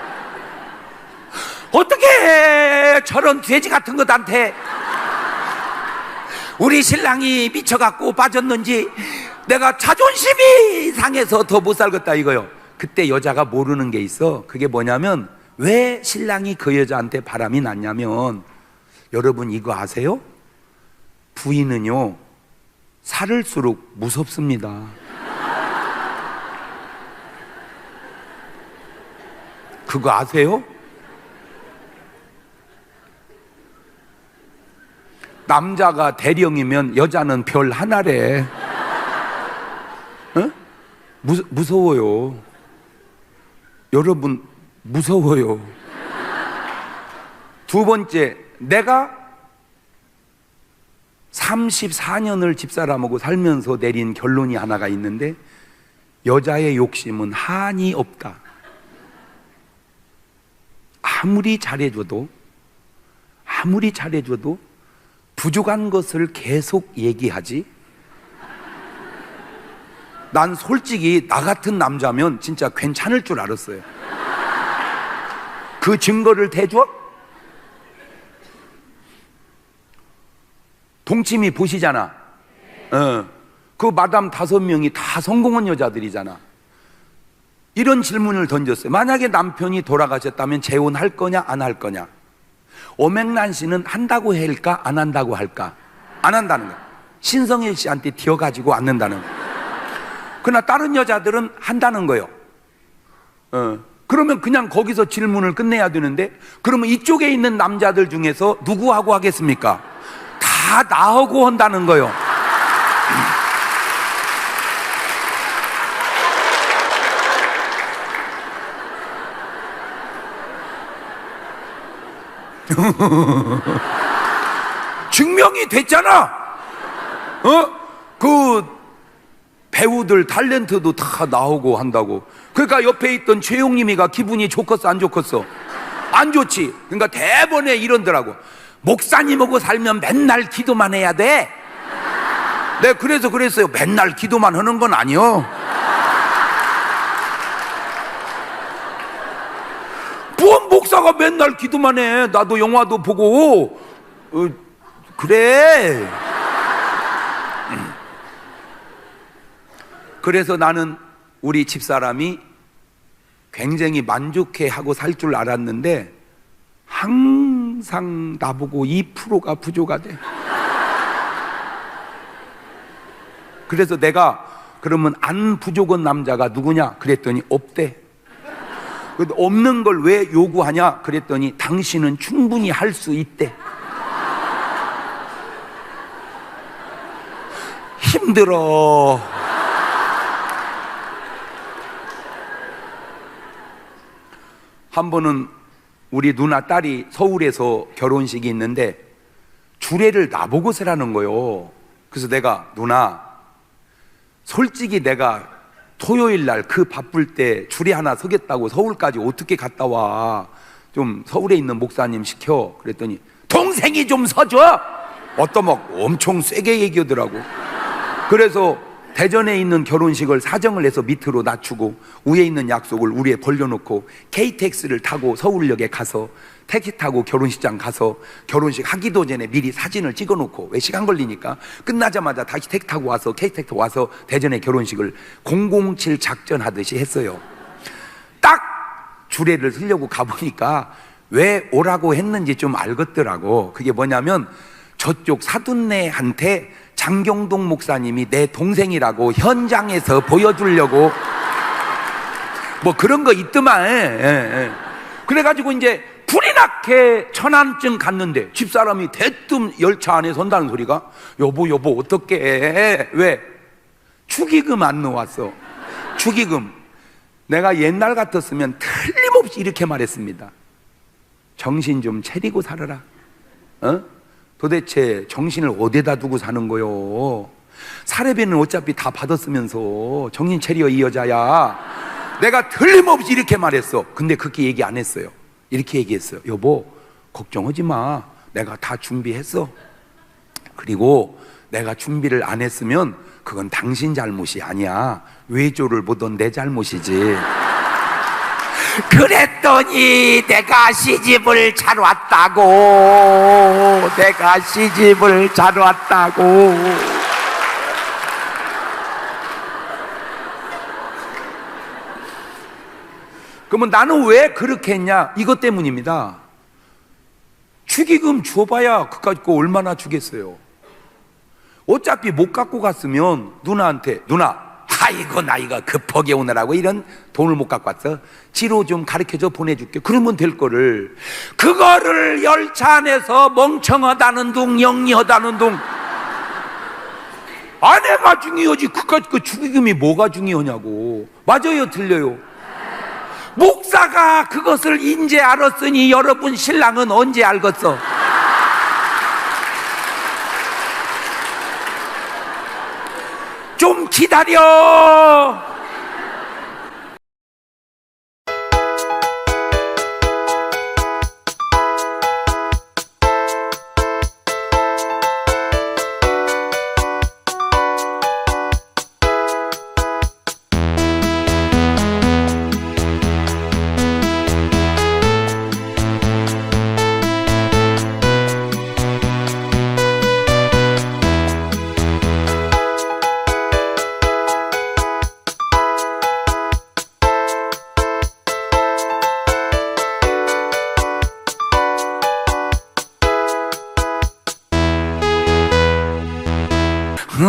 어떻게 저런 돼지 같은 것한테 우리 신랑이 미쳐갖고 빠졌는지 내가 자존심이 상해서 더 못 살겠다 이거요. 그때 여자가 모르는 게 있어. 그게 뭐냐면 왜 신랑이 그 여자한테 바람이 났냐면, 여러분 이거 아세요? 부인은요 살을수록 무섭습니다. 그거 아세요? 남자가 대령이면 여자는 별 하나래. 어? 무서워요. 여러분 무서워요. 두 번째, 내가 34년을 집사람하고 살면서 내린 결론이 하나가 있는데, 여자의 욕심은 한이 없다. 아무리 잘해줘도 아무리 잘해줘도 부족한 것을 계속 얘기하지? 난 솔직히 나 같은 남자면 진짜 괜찮을 줄 알았어요. 그 증거를 대줘? 동치미 보시잖아. 그 마담 5명이 다 성공한 여자들이잖아. 이런 질문을 던졌어요. 만약에 남편이 돌아가셨다면 재혼할 거냐 안 할 거냐? 오맹란 씨는 한다고 할까 안 한다고 할까? 안 한다는 거야. 신성일 씨한테 튀어가지고 않는다는 거야. 그러나 다른 여자들은 한다는 거예요. 그러면 그냥 거기서 질문을 끝내야 되는데, 그러면 이쪽에 있는 남자들 중에서 누구하고 하겠습니까? 다 나하고 한다는 거예요. 증명이 됐잖아. 그 배우들 탤런트도 다 나오고 한다고. 그러니까 옆에 있던 최용님이가 기분이 좋겠어 안 좋겠어? 안 좋지. 그러니까 대번에 이런더라고. 목사님하고 살면 맨날 기도만 해야 돼. 내가 그래서 그랬어요. 맨날 기도만 하는 건 아니요. 뭔 목사가 맨날 기도만 해. 나도 영화도 보고 그래. 그래서 나는 우리 집사람이 굉장히 만족해하고 살 줄 알았는데 항상 나보고 2%가 부족하대. 그래서 내가 그러면 안 부족한 남자가 누구냐 그랬더니 없대. 없는 걸 왜 요구하냐 그랬더니 당신은 충분히 할 수 있대. 힘들어. 한 번은 우리 누나 딸이 서울에서 결혼식이 있는데 주례를 나보고 세라는 거요. 그래서 내가 누나 솔직히 내가 토요일 날 그 바쁠 때 주례 하나 서겠다고 서울까지 어떻게 갔다 와? 좀 서울에 있는 목사님 시켜. 그랬더니 동생이 좀 서줘. 어떤 막 엄청 세게 얘기하더라고. 그래서 대전에 있는 결혼식을 사정을 해서 밑으로 낮추고 위에 있는 약속을 우리에 벌려놓고 KTX를 타고 서울역에 가서 택시 타고 결혼식장 가서 결혼식 하기도 전에 미리 사진을 찍어놓고, 왜 시간 걸리니까 끝나자마자 다시 택시 타고 와서 KTX 와서 대전에 결혼식을 007 작전하듯이 했어요. 딱 주례를 쓰려고 가보니까 왜 오라고 했는지 좀 알겠더라고. 그게 뭐냐면 저쪽 사돈네한테 장경동 목사님이 내 동생이라고 현장에서 보여주려고 뭐 그런 거 있더만. 그래가지고 이제 불이 나게 천안쯤 갔는데 집사람이 대뜸 열차 안에 선다는 소리가 여보 어떡해. 왜? 축의금 안 넣어왔어. 축의금. 내가 옛날 같았으면 틀림없이 이렇게 말했습니다. 정신 좀 차리고 살아라. 도대체 정신을 어디다 두고 사는 거요? 사례비는 어차피 다 받았으면서 정신 차려 이 여자야. 내가 틀림없이 이렇게 말했어. 근데 그렇게 얘기 안 했어요. 이렇게 얘기했어요. 여보 걱정하지 마. 내가 다 준비했어. 그리고 내가 준비를 안 했으면 그건 당신 잘못이 아니야. 외조를 보던 내 잘못이지. 그랬더니 내가 시집을 잘 왔다고. 내가 시집을 잘 왔다고. 그러면 나는 왜 그렇게 했냐? 이것 때문입니다. 축의금 줘봐야 그까짓 거 얼마나 주겠어요. 어차피 못 갖고 갔으면 누나한테 누나 아이고 나이가 급하게 오느라고 이런 돈을 못 갖고 왔어. 지로 좀 가르쳐줘 보내줄게. 그러면 될 거를 그거를 열차 안에서 멍청하다는 둥 영리하다는 둥 아내가 중요하지 그까짓 그 축의금이 뭐가 중요하냐고. 맞아요 틀려요? 목사가 그것을 인제 알았으니 여러분 신랑은 언제 알겠어? 좀 기다려.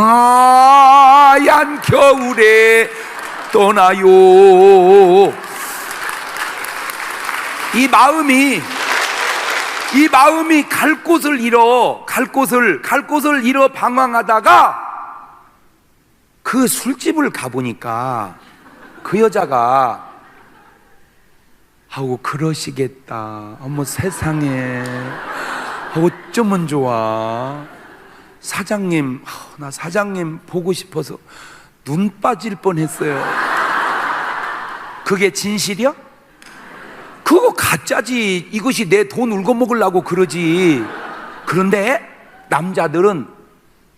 하얀 겨울에 떠나요. 이 마음이 갈 곳을 잃어 방황하다가 그 술집을 가보니까 그 여자가 하고 그러시겠다. 어머 세상에, 어쩌면 좋아. 사장님, 나 사장님 보고 싶어서 눈 빠질 뻔했어요. 그게 진실이야? 그거 가짜지. 이것이 내 돈 울고 먹으려고 그러지. 그런데 남자들은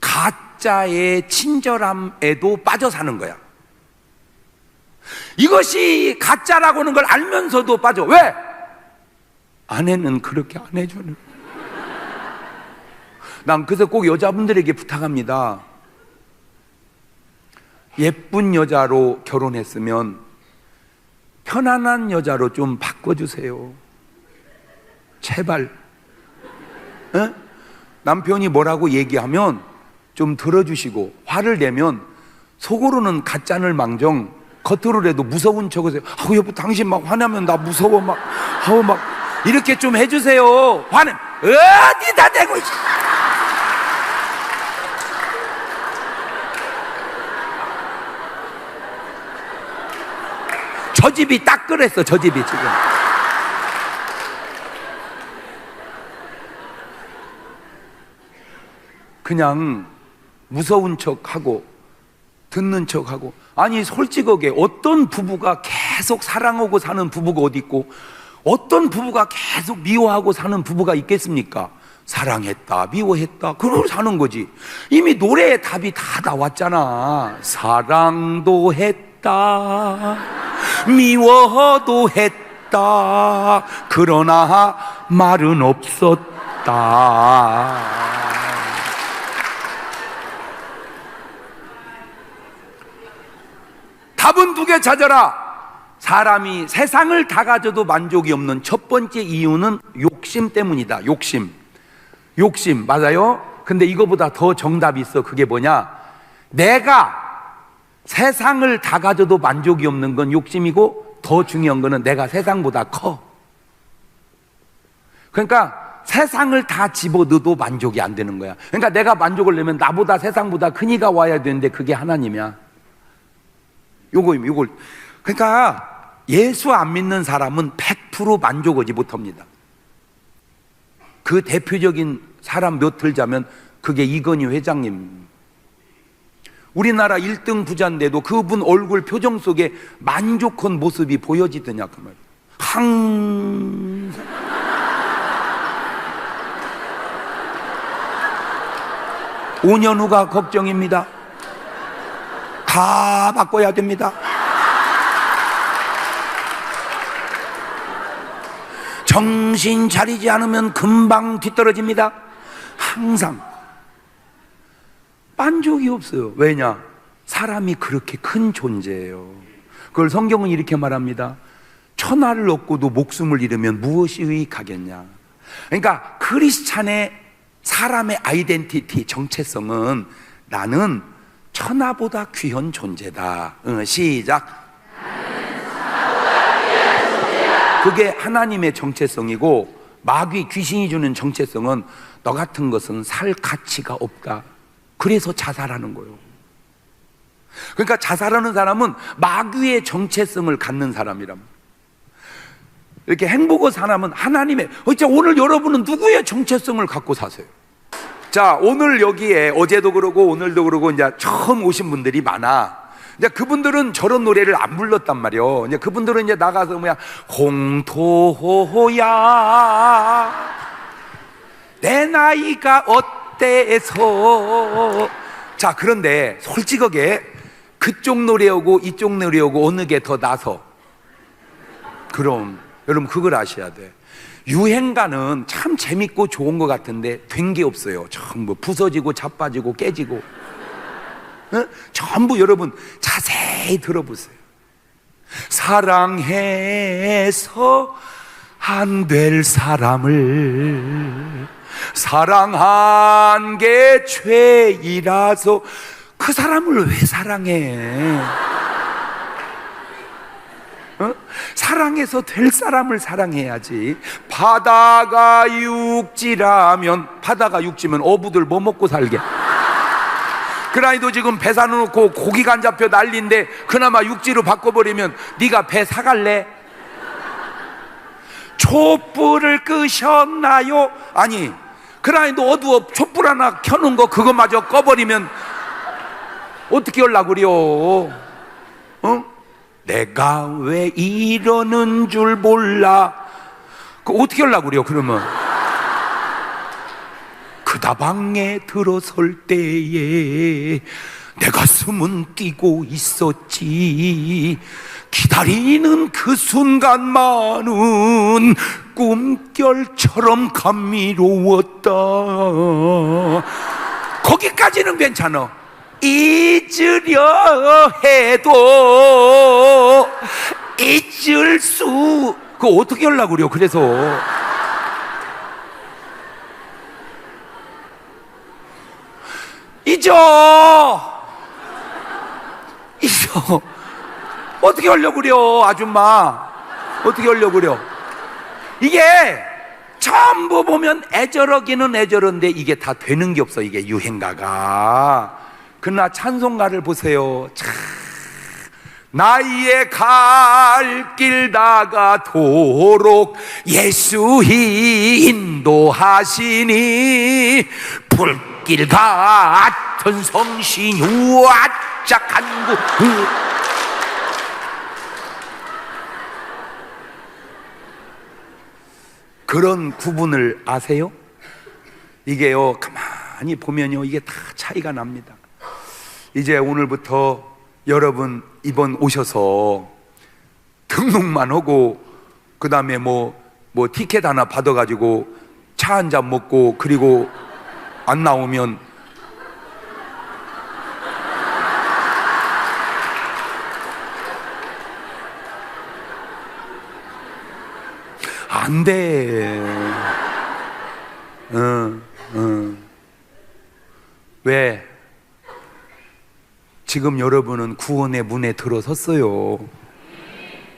가짜의 친절함에도 빠져 사는 거야. 이것이 가짜라고 하는 걸 알면서도 빠져. 왜? 아내는 그렇게 안 해주는. 난 그래서 꼭 여자분들에게 부탁합니다. 예쁜 여자로 결혼했으면 편안한 여자로 좀 바꿔주세요. 제발. 에? 남편이 뭐라고 얘기하면 좀 들어주시고, 화를 내면 속으로는 가짜를 망정 겉으로라도 무서운 척하세요. 아우 여보 당신 막 화나면 나 무서워 막 이렇게 좀 해주세요. 화는 어디다 대고 있어. 저 집이 딱 그랬어. 저 집이 지금. 그냥 무서운 척하고 듣는 척하고. 아니 솔직하게 어떤 부부가 계속 사랑하고 사는 부부가 어디 있고 어떤 부부가 계속 미워하고 사는 부부가 있겠습니까? 사랑했다 미워했다 그러고 사는 거지. 이미 노래의 답이 다 나왔잖아. 사랑도 했다 미워도 했다 그러나 말은 없었다. 답은 두 개 찾아라. 사람이 세상을 다 가져도 만족이 없는 첫 번째 이유는 욕심 때문이다. 욕심 맞아요? 근데 이거보다 더 정답이 있어. 그게 뭐냐? 내가 세상을 다 가져도 만족이 없는 건 욕심이고, 더 중요한 거는 내가 세상보다 커. 그러니까 세상을 다 집어넣어도 만족이 안 되는 거야. 그러니까 내가 만족을 내면 나보다 세상보다 큰 이가 와야 되는데 그게 하나님이야. 요걸. 그러니까 예수 안 믿는 사람은 100% 만족하지 못합니다. 그 대표적인 사람 몇 들자면 그게 이건희 회장님. 우리나라 1등 부자인데도 그분 얼굴 표정 속에 만족한 모습이 보여지더냐 그 말이야. 항상 5년 후가 걱정입니다. 다 바꿔야 됩니다. 정신 차리지 않으면 금방 뒤떨어집니다. 항상 만족이 없어요. 왜냐? 사람이 그렇게 큰 존재예요. 그걸 성경은 이렇게 말합니다. 천하를 얻고도 목숨을 잃으면 무엇이 유익하겠냐. 그러니까 크리스찬의 사람의 아이덴티티, 정체성은 나는 천하보다 귀한 존재다. 시작. 그게 하나님의 정체성이고, 마귀 귀신이 주는 정체성은 너 같은 것은 살 가치가 없다. 그래서 자살하는 거예요. 그러니까 자살하는 사람은 마귀의 정체성을 갖는 사람이랍니다. 이렇게 행복한 사람은 하나님의. 오늘 여러분은 누구의 정체성을 갖고 사세요? 자, 오늘 여기에 어제도 그러고 오늘도 그러고 이제 처음 오신 분들이 많아. 이제 그분들은 저런 노래를 안 불렀단 말이요. 이제 그분들은 이제 나가서 뭐야, 홍토야 내 나이가 어때서. 자, 그런데 솔직하게 그쪽 노래하고 이쪽 노래하고 어느 게 더 나서? 그럼 여러분 그걸 아셔야 돼. 유행가는 참 재밌고 좋은 것 같은데 된 게 없어요. 전부 부서지고 자빠지고 깨지고. 전부 여러분 자세히 들어보세요. 사랑해서 안 될 사람을 사랑한 게 죄이라서 그 사람을 왜 사랑해? 어? 사랑해서 될 사람을 사랑해야지. 바다가 육지라면, 바다가 육지면 어부들 뭐 먹고 살게? 그라이도 지금 배 사놓고 고기가 안 잡혀 난리인데 그나마 육지로 바꿔버리면 네가 배 사갈래? 촛불을 끄셨나요? 아니, 그라이도 어두워 촛불 하나 켜놓은 거 그거마저 꺼버리면 어떻게 하려고 그래요? 어? 내가 왜 이러는 줄 몰라. 그 어떻게 하려고 그래요 그러면? 그 다방에 들어설 때에 내 가슴은 뛰고 있었지. 기다리는 그 순간만은 꿈결처럼 감미로웠다. 거기까지는 괜찮아. 잊으려 해도 잊을 수, 그거 어떻게 하려고 그래요? 그래서 잊어 어떻게 하려고 그래요 아줌마? 어떻게 하려고 그래요? 이게 전부 보면 애절하기는 애절한데 이게 다 되는 게 없어. 이게 유행가가. 그러나 찬송가를 보세요. 참, 나의 갈 길 다가도록 예수 인도하시니 불길 같은 성신이 와짝한 곳. 그런 구분을 아세요? 이게요, 가만히 보면요, 이게 다 차이가 납니다. 이제 오늘부터 여러분 이번 오셔서 등록만 하고 그 다음에 뭐 티켓 하나 받아가지고 차 한 잔 먹고 그리고 안 나오면 안 돼. 왜? 지금 여러분은 구원의 문에 들어섰어요.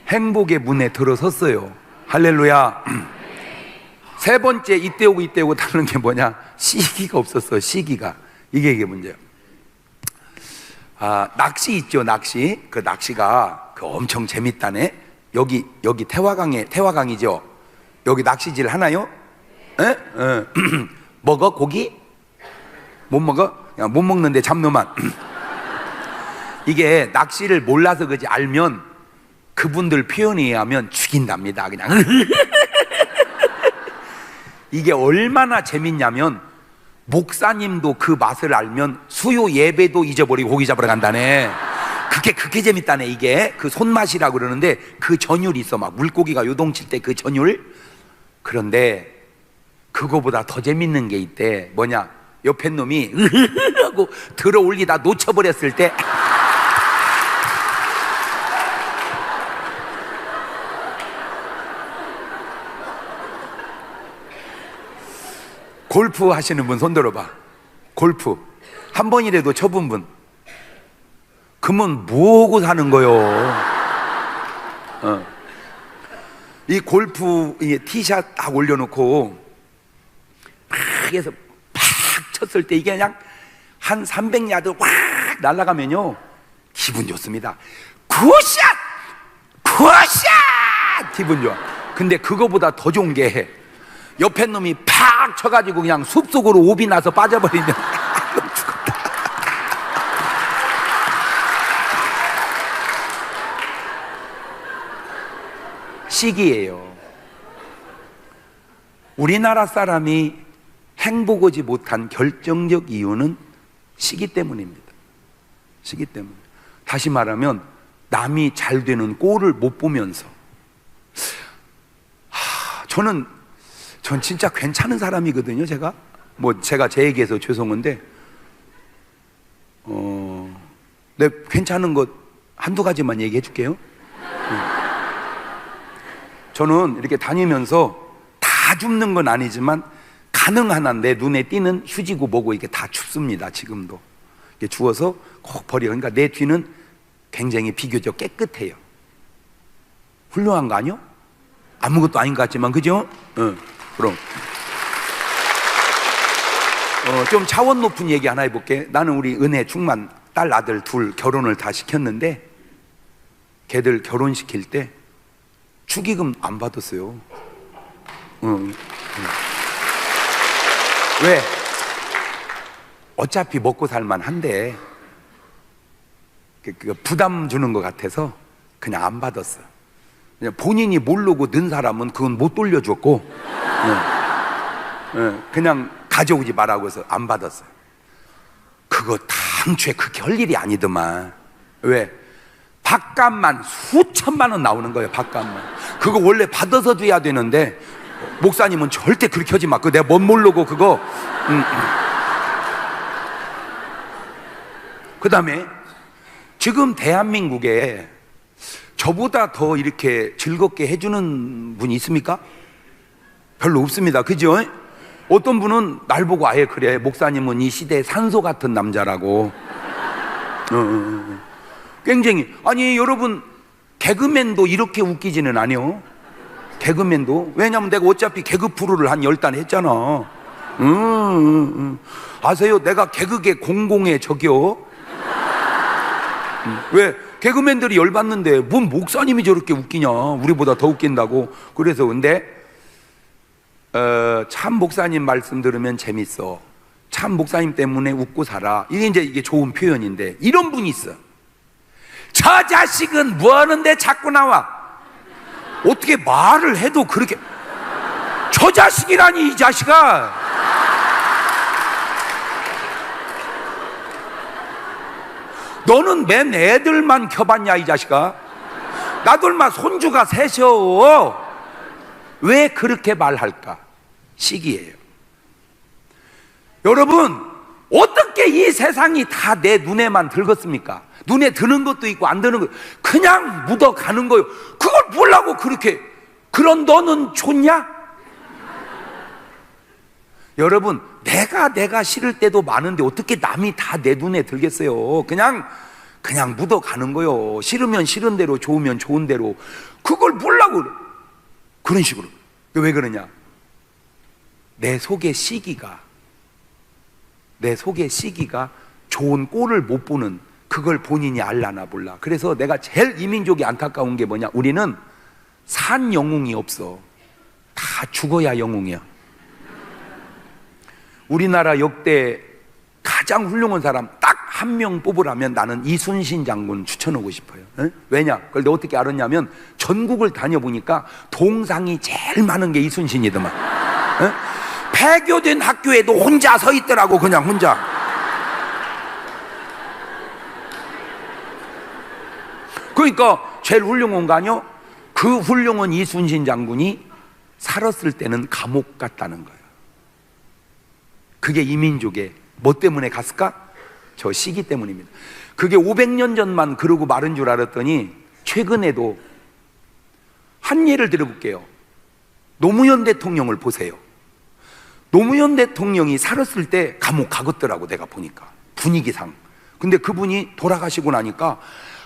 행복의 문에 들어섰어요. 할렐루야. 세 번째, 이때 오고 다른 게 뭐냐? 시기가 없었어. 시기가. 이게 문제예요. 아, 낚시 있죠, 낚시. 그 낚시가 그 엄청 재밌다네. 여기 태화강이죠. 여기 낚시질 하나요? 에? 먹어? 고기? 못 먹어? 야, 못 먹는데 잡놈만. 이게 낚시를 몰라서 그지, 알면 그분들 표현에 의하면 죽인답니다. 그냥. 이게 얼마나 재밌냐면 목사님도 그 맛을 알면 수요 예배도 잊어버리고 고기 잡으러 간다네. 그게 재밌다네. 이게 그 손맛이라고 그러는데 그 전율이 있어. 막 물고기가 요동칠 때 그 전율. 그런데 그거보다 더 재밌는 게 있대. 뭐냐? 옆에 놈이 하고 들어 올리다 놓쳐버렸을 때 골프 하시는 분 손 들어봐. 골프 한 번이라도 쳐본 분. 그러면 뭐하고 사는 거요? 이 골프 티샷 딱 올려놓고 막 해서 팍 쳤을 때 이게 그냥 한 300야드 확 날아가면요 기분 좋습니다. 굿샷! 기분 좋아. 근데 그거보다 더 좋은 게 옆에 놈이 팍 쳐가지고 그냥 숲속으로 오비 나서 빠져버리면 죽었다. 시기예요. 우리나라 사람이 행복하지 못한 결정적 이유는 시기 때문입니다. 시기 때문에. 다시 말하면 남이 잘 되는 꼴을 못 보면서. 전 진짜 괜찮은 사람이거든요. 제가 제 얘기해서 죄송한데 내 괜찮은 것 한두 가지만 얘기해 줄게요. 저는 이렇게 다니면서 다 줍는 건 아니지만 가능한 한 내 눈에 띄는 휴지고 뭐고 이게 다 줍습니다. 지금도 이렇게 주워서 꼭 버려. 그러니까 내 뒤는 굉장히 비교적 깨끗해요. 훌륭한 거 아니요? 아무것도 아닌 것 같지만, 그죠? 그럼 좀 차원 높은 얘기 하나 해볼게. 나는 우리 은혜 충만 딸 아들 둘 결혼을 다 시켰는데, 걔들 결혼시킬 때 축의금 안 받았어요. 왜? 어차피 먹고 살만 한데 부담 주는 것 같아서 그냥 안 받았어. 그냥 본인이 모르고 는 사람은 그건 못 돌려줬고, 그냥 가져오지 말라고 해서 안 받았어요. 그거 당초에 그렇게 할 일이 아니더만. 왜? 밥값만 수천만 원 나오는 거예요. 밥값만. 그거 원래 받아서 줘야 되는데 목사님은 절대 그렇게 하지 마. 그거 내가 못 모르고 그거. 그 다음에 지금 대한민국에 저보다 더 이렇게 즐겁게 해주는 분이 있습니까? 별로 없습니다. 그죠? 어떤 분은 날 보고 아예 그래. 목사님은 이 시대의 산소 같은 남자라고. 굉장히. 아니 여러분, 개그맨도 이렇게 웃기지는 않아요. 개그맨도. 왜냐면 내가 어차피 개그 프로를 한 10단 했잖아. 아세요? 내가 개그계 공공의 적이요. 왜? 개그맨들이 열받는데 뭔 목사님이 저렇게 웃기냐. 우리보다 더 웃긴다고. 그래서 근데 참 목사님 말씀 들으면 재밌어. 참 목사님 때문에 웃고 살아. 이게 좋은 표현인데, 이런 분이 있어. 저 자식은 뭐 하는데 자꾸 나와. 어떻게 말을 해도 그렇게. 저 자식이라니, 이 자식아. 너는 맨 애들만 켜봤냐, 이 자식아. 나도 얼마 손주가 셋이여. 왜 그렇게 말할까? 시기예요. 여러분, 어떻게 이 세상이 다 내 눈에만 들겠습니까? 눈에 드는 것도 있고 안 드는 것, 그냥 묻어가는 거요. 그걸 보려고 그렇게. 그런 너는 좋냐? 여러분, 내가 싫을 때도 많은데 어떻게 남이 다 내 눈에 들겠어요? 그냥 묻어가는 거요. 싫으면 싫은 대로, 좋으면 좋은 대로. 그걸 보려고 그래. 그런 식으로. 왜 그러냐? 내 속의 시기가 좋은 꼴을 못 보는, 그걸 본인이 알라나 몰라. 그래서 내가 제일 이 민족이 안타까운 게 뭐냐? 우리는 산 영웅이 없어. 다 죽어야 영웅이야. 우리나라 역대 가장 훌륭한 사람 딱 한 명 뽑으라면 나는 이순신 장군 추천하고 싶어요. 왜냐? 그걸 내가 어떻게 알았냐면, 전국을 다녀보니까 동상이 제일 많은 게 이순신이더만. 폐교된 학교에도 혼자 서 있더라고. 그냥 혼자. 그러니까 제일 훌륭한 거 아니요? 그 훌륭한 이순신 장군이 살았을 때는 감옥 갔다는 거예요. 그게 이 민족의 뭐 때문에 갔을까? 저 시기 때문입니다. 그게 500년 전만 그러고 마른 줄 알았더니 최근에도 한 예를 들어볼게요. 노무현 대통령을 보세요. 노무현 대통령이 살았을 때 감옥 가겠더라고, 내가 보니까 분위기상. 근데 그분이 돌아가시고 나니까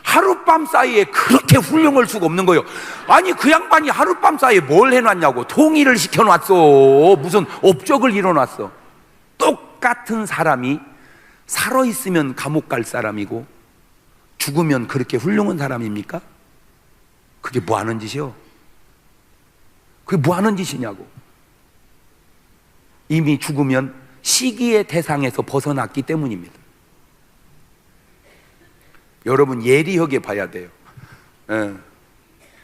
하룻밤 사이에 그렇게 훌륭할 수가 없는 거예요. 아니 그 양반이 하룻밤 사이에 뭘 해놨냐고. 통일을 시켜놨어. 무슨 업적을 이뤄놨어. 똑같은 사람이 살아있으면 감옥 갈 사람이고 죽으면 그렇게 훌륭한 사람입니까? 그게 뭐 하는 짓이요? 그게 뭐 하는 짓이냐고. 이미 죽으면 시기의 대상에서 벗어났기 때문입니다. 여러분 예리하게 봐야 돼요.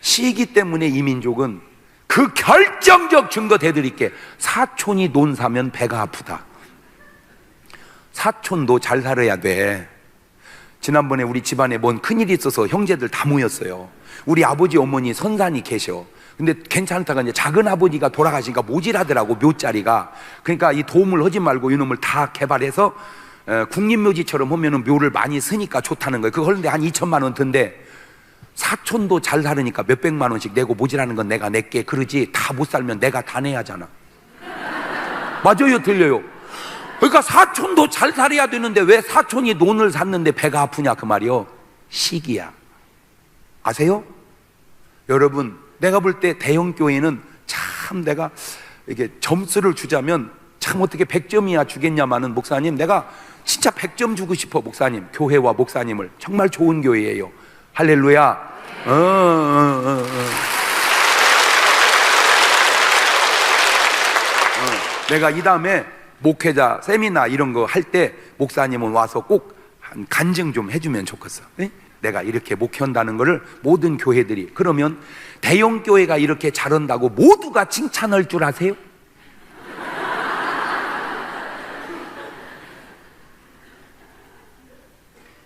시기 때문에 이 민족은, 그 결정적 증거 대드릴게. 사촌이 논 사면 배가 아프다. 사촌도 잘 살아야 돼. 지난번에 우리 집안에 뭔 큰일이 있어서 형제들 다 모였어요. 우리 아버지 어머니 선산이 계셔. 근데 괜찮다가 이제 작은 아버지가 돌아가시니까 모질하더라고, 묘자리가. 그러니까 이 도움을 하지 말고 이놈을 다 개발해서 국립묘지처럼 하면은 묘를 많이 쓰니까 좋다는 거예요. 그거 하는데 한 2천만 원 든대. 사촌도 잘 살으니까 몇백만 원씩 내고 모질하는 건 내가 낼게. 그러지 다 못 살면 내가 다 내야 하잖아. 맞아요, 들려요? 그러니까 사촌도 잘 살아야 되는데 왜 사촌이 논을 샀는데 배가 아프냐 그 말이요. 시기야. 아세요? 여러분, 내가 볼 때 대형 교회는 참 내가 이게 점수를 주자면 참 어떻게 100점이야 주겠냐마는, 목사님 내가 진짜 100점 주고 싶어. 목사님, 교회와 목사님을. 정말 좋은 교회예요. 할렐루야. 내가 이 다음에 목회자 세미나 이런 거 할 때 목사님은 와서 꼭 한 간증 좀 해주면 좋겠어. 네? 내가 이렇게 목회한다는 거를 모든 교회들이. 그러면 대형 교회가 이렇게 잘한다고 모두가 칭찬할 줄 아세요?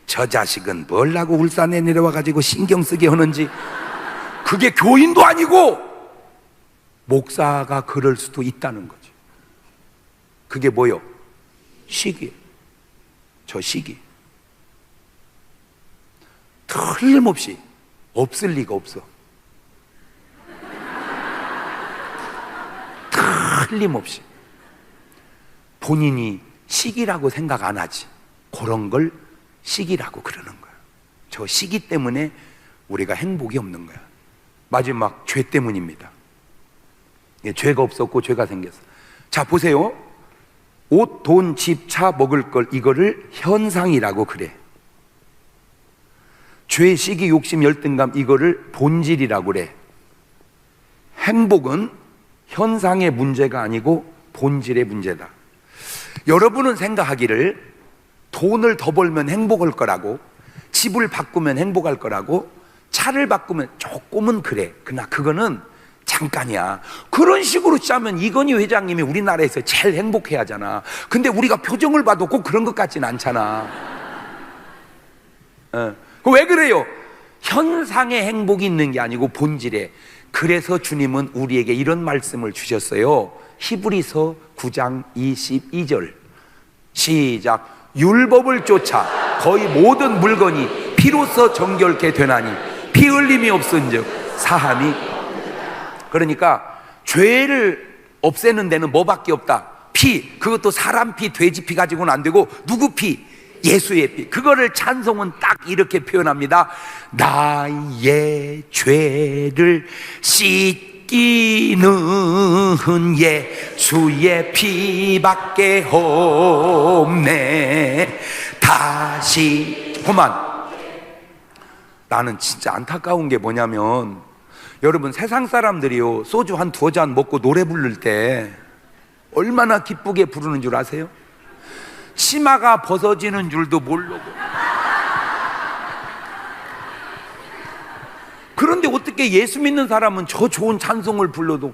저 자식은 뭘 하고 울산에 내려와가지고 신경 쓰게 하는지. 그게 교인도 아니고 목사가 그럴 수도 있다는 거죠. 그게 뭐요? 시기. 저 시기 틀림없이 없을 리가 없어. 틀림없이 본인이 시기라고 생각 안 하지. 그런 걸 시기라고 그러는 거야. 저 시기 때문에 우리가 행복이 없는 거야. 마지막, 죄 때문입니다. 죄가 없었고 죄가 생겼어. 자, 보세요. 옷, 돈, 집, 차, 먹을 걸, 이거를 현상이라고 그래. 죄, 시기, 욕심, 열등감, 이거를 본질이라고 그래. 행복은 현상의 문제가 아니고 본질의 문제다. 여러분은 생각하기를 돈을 더 벌면 행복할 거라고, 집을 바꾸면 행복할 거라고, 차를 바꾸면 조금은 그래. 그러나 그거는 잠깐이야. 그런 식으로 짜면 이건희 회장님이 우리나라에서 제일 행복해 하잖아. 근데 우리가 표정을 봐도 꼭 그런 것 같진 않잖아. 왜 그래요? 현상의 행복이 있는 게 아니고 본질에. 그래서 주님은 우리에게 이런 말씀을 주셨어요. 히브리서 9장 22절 시작. 율법을 쫓아 거의 모든 물건이 피로써 정결케 되나니 피 흘림이 없은즉 사함이. 그러니까 죄를 없애는 데는 뭐밖에 없다? 피. 그것도 사람 피, 돼지 피 가지고는 안 되고 누구 피? 예수의 피. 그거를 찬송은 딱 이렇게 표현합니다. 나의 죄를 씻기는 예수의 피밖에 없네. 다시 그만. 나는 진짜 안타까운 게 뭐냐면, 여러분, 세상 사람들이요, 소주 한 2잔 먹고 노래 부를 때 얼마나 기쁘게 부르는 줄 아세요? 치마가 벗어지는 줄도 모르고. 그런데 어떻게 예수 믿는 사람은 저 좋은 찬송을 불러도.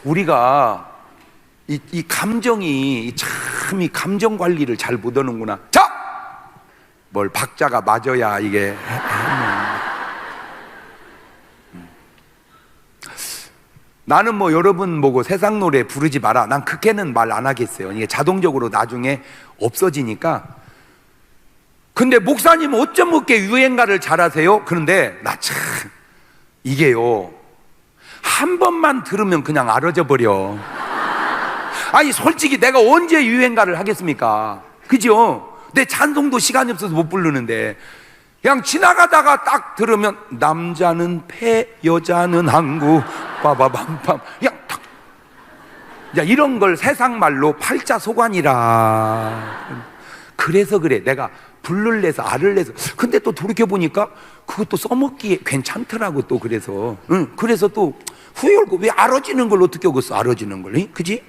우리가 이 감정이 참, 이 감정 관리를 잘 못하는구나. 자! 뭘 박자가 맞아야 이게. 나는 뭐 여러분 보고 세상 노래 부르지 마라, 난 그렇게는 말 안 하겠어요. 이게 자동적으로 나중에 없어지니까. 근데 목사님은 어쩜 그렇게 유행가를 잘하세요? 그런데 나 참, 이게요, 한 번만 들으면 그냥 알아져 버려. 아니 솔직히 내가 언제 유행가를 하겠습니까? 그죠? 내 찬송도 시간이 없어서 못 부르는데 그냥 지나가다가 딱 들으면 남자는 폐, 여자는 항구, 빠바밤밤, 그냥 탁. 야, 이런 걸 세상 말로 팔자소관이라. 그래서 그래, 내가 불을 내서 알을 내서. 근데 또 돌이켜보니까 그것도 써먹기에 괜찮더라고. 또 그래서 그래서 또 후회하고, 왜 알아지는 걸 어떻게 하겠어? 알아지는 걸, 그지?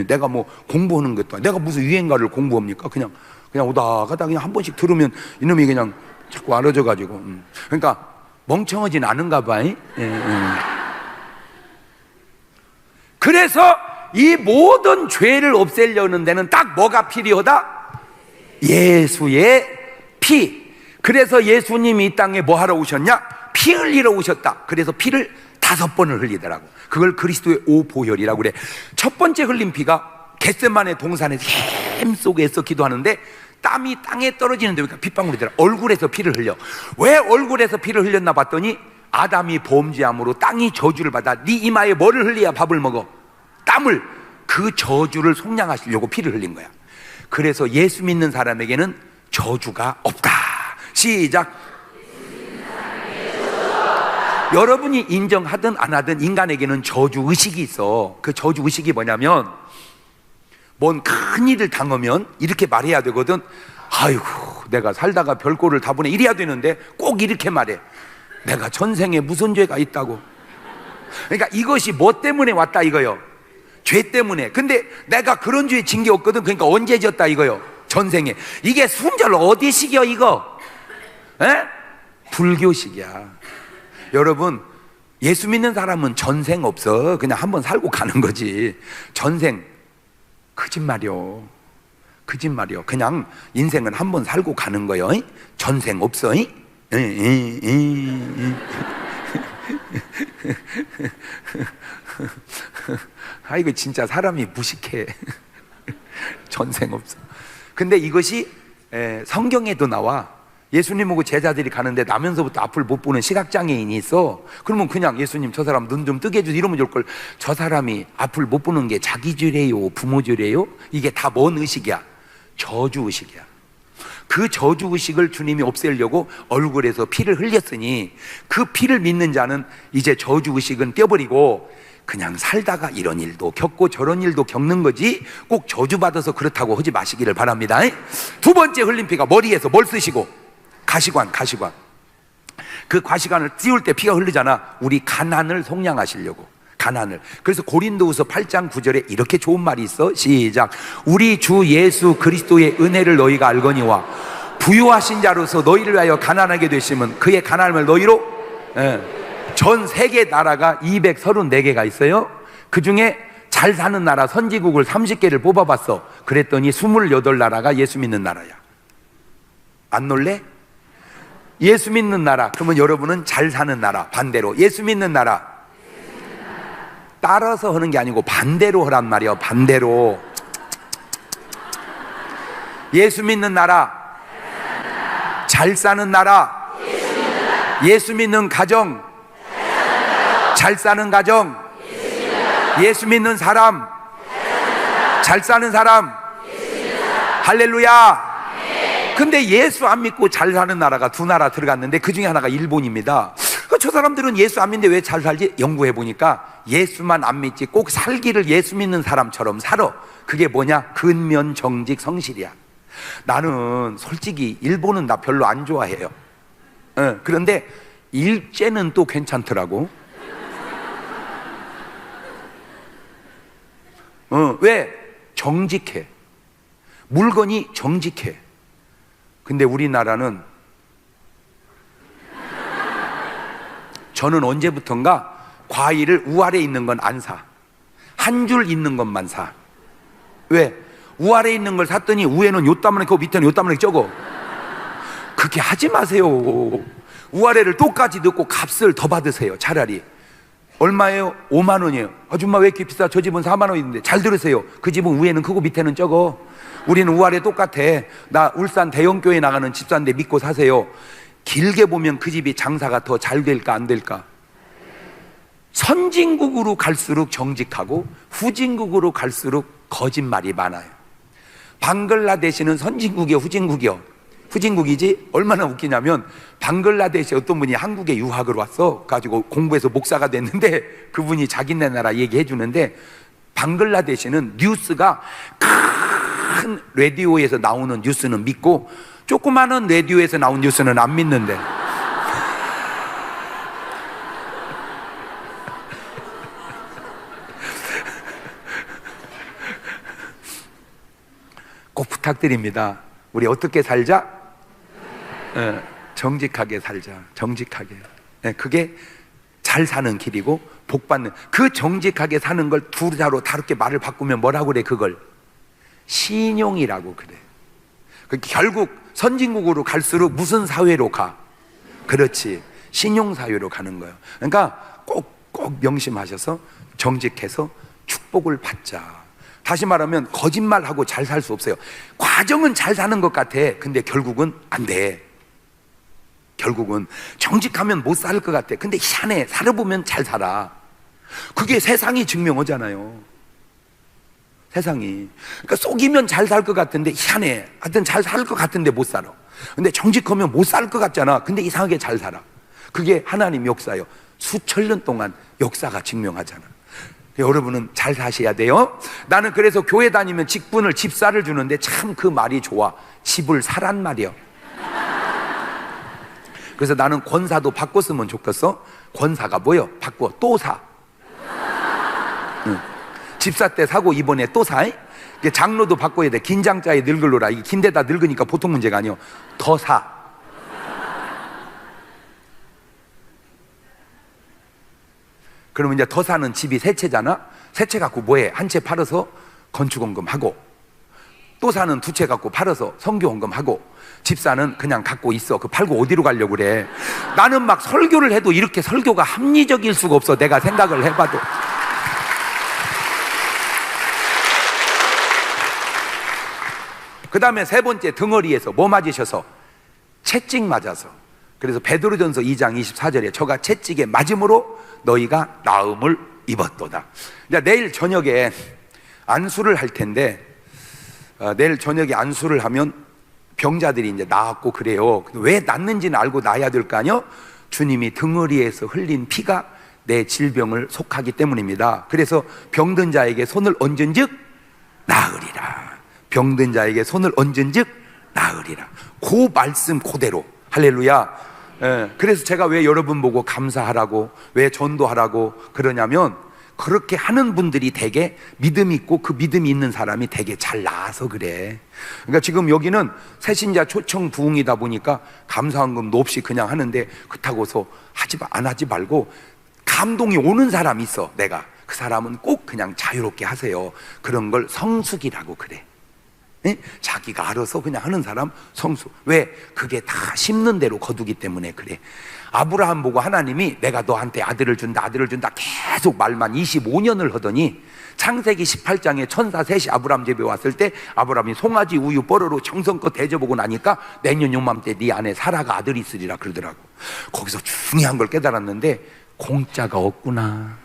내가 뭐 공부하는 것도 아니고, 내가 무슨 유행가를 공부합니까? 그냥 오다 가다 그냥 한 번씩 들으면 이놈이 그냥 자꾸 알아져가지고. 그러니까 멍청하진 않은가 봐. 그래서 이 모든 죄를 없애려는 데는 딱 뭐가 필요하다? 예수의 피. 그래서 예수님이 이 땅에 뭐 하러 오셨냐? 피 흘리러 오셨다. 그래서 피를 5번을 흘리더라고. 그걸 그리스도의 오보혈이라고 그래. 첫 번째 흘린 피가 겟세마네 동산에서 햄 속에서 기도하는데 땀이 땅에 떨어지는데, 그러니까 핏방울이더라. 얼굴에서 피를 흘려. 왜 얼굴에서 피를 흘렸나 봤더니 아담이 범죄함으로 땅이 저주를 받아. 네 이마에 뭐를 흘려야 밥을 먹어? 땀을. 그 저주를 속량하시려고 피를 흘린 거야. 그래서 예수 믿는 사람에게는 저주가 없다. 시작. 여러분이 인정하든 안 하든 인간에게는 저주의식이 있어. 그 저주의식이 뭐냐면, 뭔 큰일을 당하면 이렇게 말해야 되거든. 아이고, 내가 살다가 별꼴을 다 보네, 이래야 되는데 꼭 이렇게 말해. 내가 전생에 무슨 죄가 있다고. 그러니까 이것이 뭐 때문에 왔다 이거요? 죄 때문에. 근데 내가 그런 죄 진 게 없거든. 그러니까 언제 졌다 이거요? 전생에. 이게 순절 어디식이요 이거? 에? 불교식이야. 여러분, 예수 믿는 사람은 전생 없어. 그냥 한번 살고 가는 거지. 전생 거짓말이요. 거짓말이요. 그냥 인생은 한번 살고 가는 거요. 전생 없어. 아, 이거 진짜 사람이 무식해. 전생 없어. 근데 이것이 성경에도 나와. 예수님 보고 제자들이 가는데 나면서부터 앞을 못 보는 시각장애인이 있어. 그러면 그냥 예수님 저 사람 눈 좀 뜨게 해주세요 이러면 좋을걸. 저 사람이 앞을 못 보는 게 자기 죄래요, 부모 죄래요? 이게 다 뭔 의식이야? 저주의식이야. 그 저주의식을 주님이 없애려고 얼굴에서 피를 흘렸으니, 그 피를 믿는 자는 이제 저주의식은 떼어버리고 그냥 살다가 이런 일도 겪고 저런 일도 겪는 거지 꼭 저주받아서 그렇다고 하지 마시기를 바랍니다. 두 번째 흘린 피가 머리에서 뭘 쓰시고? 가시관. 그 가시관을 띄울 때 피가 흐르잖아. 우리 가난을 속량하시려고. 가난을. 그래서 고린도후서 8장 9절에 이렇게 좋은 말이 있어. 시작. 우리 주 예수 그리스도의 은혜를 너희가 알거니와 부유하신 자로서 너희를 위하여 가난하게 되심은 그의 가난함을 너희로 전 세계 나라가 234개가 있어요. 그 중에 잘 사는 나라 선지국을 30개를 뽑아봤어. 그랬더니 28나라가 예수 믿는 나라야. 안 놀래? 예수 믿는 나라. 그러면 여러분은 잘 사는 나라. 반대로 예수 믿는 나라. 따라서 하는 게 아니고 반대로 하란 말이야. 반대로. 예수 믿는 나라. 잘 사는 나라. 예수 믿는 가정. 잘 사는 가정. 예수 믿는 사람. 잘 사는 사람. 할렐루야. 근데 예수 안 믿고 잘 사는 나라가 두 나라 들어갔는데 그 중에 하나가 일본입니다. 저 사람들은 예수 안 믿는데 왜 잘 살지? 연구해 보니까 예수만 안 믿지 꼭 살기를 예수 믿는 사람처럼 살아. 그게 뭐냐? 근면 정직 성실이야. 나는 솔직히 일본은 나 별로 안 좋아해요. 그런데 일제는 또 괜찮더라고. 왜? 정직해. 물건이 정직해. 근데 우리나라는, 저는 언제부턴가 과일을 우아래 있는 건 안 사. 한 줄 있는 것만 사. 왜? 우아래 있는 걸 샀더니 위에는 요따만하게 고 밑에는 요따만하게 적어. 그렇게 하지 마세요. 우아래를 똑같이 넣고 값을 더 받으세요. 차라리. 얼마예요? 5만 원이에요. 아줌마 왜 이렇게 비싸? 저 집은 4만 원인데. 잘 들으세요. 그 집은 위에는 크고 밑에는 적어. 우리는 우아래 똑같아. 나 울산 대형교회 나가는 집사인데 믿고 사세요. 길게 보면 그 집이 장사가 더 잘 될까 안 될까? 선진국으로 갈수록 정직하고 후진국으로 갈수록 거짓말이 많아요. 방글라데시는 선진국이요 후진국이요? 후진국이지. 얼마나 웃기냐면 방글라데시 어떤 분이 한국에 유학을 왔어 가지고 공부해서 목사가 됐는데, 그분이 자기네 나라 얘기해 주는데, 방글라데시는 뉴스가 큰 라디오에서 나오는 뉴스는 믿고 조그마한 라디오에서 나온 뉴스는 안 믿는데. 꼭 부탁드립니다. 우리 어떻게 살자? 정직하게 살자. 정직하게. 그게 잘 사는 길이고 복 받는. 그 정직하게 사는 걸 두자로 다르게 말을 바꾸면 뭐라고 그래? 그걸 신용이라고 그래. 결국 선진국으로 갈수록 무슨 사회로 가? 그렇지, 신용사회로 가는 거예요. 그러니까 꼭 명심하셔서 정직해서 축복을 받자. 다시 말하면 거짓말하고 잘 살 수 없어요. 과정은 잘 사는 것 같아. 근데 결국은 안 돼. 결국은 정직하면 못 살 것 같아. 근데 희한해. 살아보면 잘 살아. 그게 세상이 증명하잖아요. 세상이. 그러니까 속이면 잘 살 것 같은데 희한해. 하여튼 잘 살 것 같은데 못 살아. 근데 정직하면 못 살 것 같잖아. 근데 이상하게 잘 살아. 그게 하나님 역사예요. 수천 년 동안 역사가 증명하잖아. 여러분은 잘 사셔야 돼요. 나는 그래서 교회 다니면 직분을 집사를 주는데 참 그 말이 좋아. 집을 사란 말이야. 그래서 나는 권사도 바꿨으면 좋겠어. 권사가 뭐요? 바꿔 또 사. 응. 집사 때 사고 이번에 또 사. 장로도 바꿔야 돼. 긴장자에 늙을로라. 이게 긴데다 늙으니까 보통 문제가 아니요. 더 사. 그러면 이제 더 사는 집이 세 채잖아. 세 채 갖고 뭐해? 한 채 팔아서 건축원금 하고, 또 사는 두 채 갖고 팔아서 성교원금 하고, 집사는 그냥 갖고 있어. 그 팔고 어디로 가려고 그래? 나는 막 설교를 해도 이렇게 설교가 합리적일 수가 없어. 내가 생각을 해봐도. 그 다음에 세 번째, 등허리에서 뭐 맞으셔서? 채찍 맞아서. 그래서 베드로전서 2장 24절에 저가 채찍에 맞음으로 너희가 나음을 입었도다. 이제 내일 저녁에 안수를 할 텐데, 내일 저녁에 안수를 하면 병자들이 이제 나았고 그래요. 왜 낫는지는 알고 나야 될 거 아니요? 주님이 등허리에서 흘린 피가 내 질병을 속하기 때문입니다. 그래서 병든 자에게 손을 얹은즉 나으리라. 병든 자에게 손을 얹은즉 나으리라. 그 말씀 그대로. 할렐루야. 그래서 제가 왜 여러분 보고 감사하라고, 왜 전도하라고 그러냐면, 그렇게 하는 분들이 되게 믿음이 있고 그 믿음이 있는 사람이 되게 잘 나아서 그래. 그러니까 지금 여기는 새신자 초청 부흥이다 보니까 감사헌금도 없이 그냥 하는데, 그렇다고서 안 하지 말고 감동이 오는 사람이 있어. 내가 그 사람은 꼭 그냥 자유롭게 하세요. 그런 걸 성숙이라고 그래. 에? 자기가 알아서 그냥 하는 사람 성수. 왜? 그게 다 심는 대로 거두기 때문에 그래. 아브라함 보고 하나님이 내가 너한테 아들을 준다 계속 말만 25년을 하더니 창세기 18장에 천사 셋이 아브라함 집에 왔을 때 아브라함이 송아지 우유 뽀로로 정성껏 대접하고 나니까 내년 요맘때 네 안에 사라가 아들이 있으리라 그러더라고. 거기서 중요한 걸 깨달았는데 공짜가 없구나.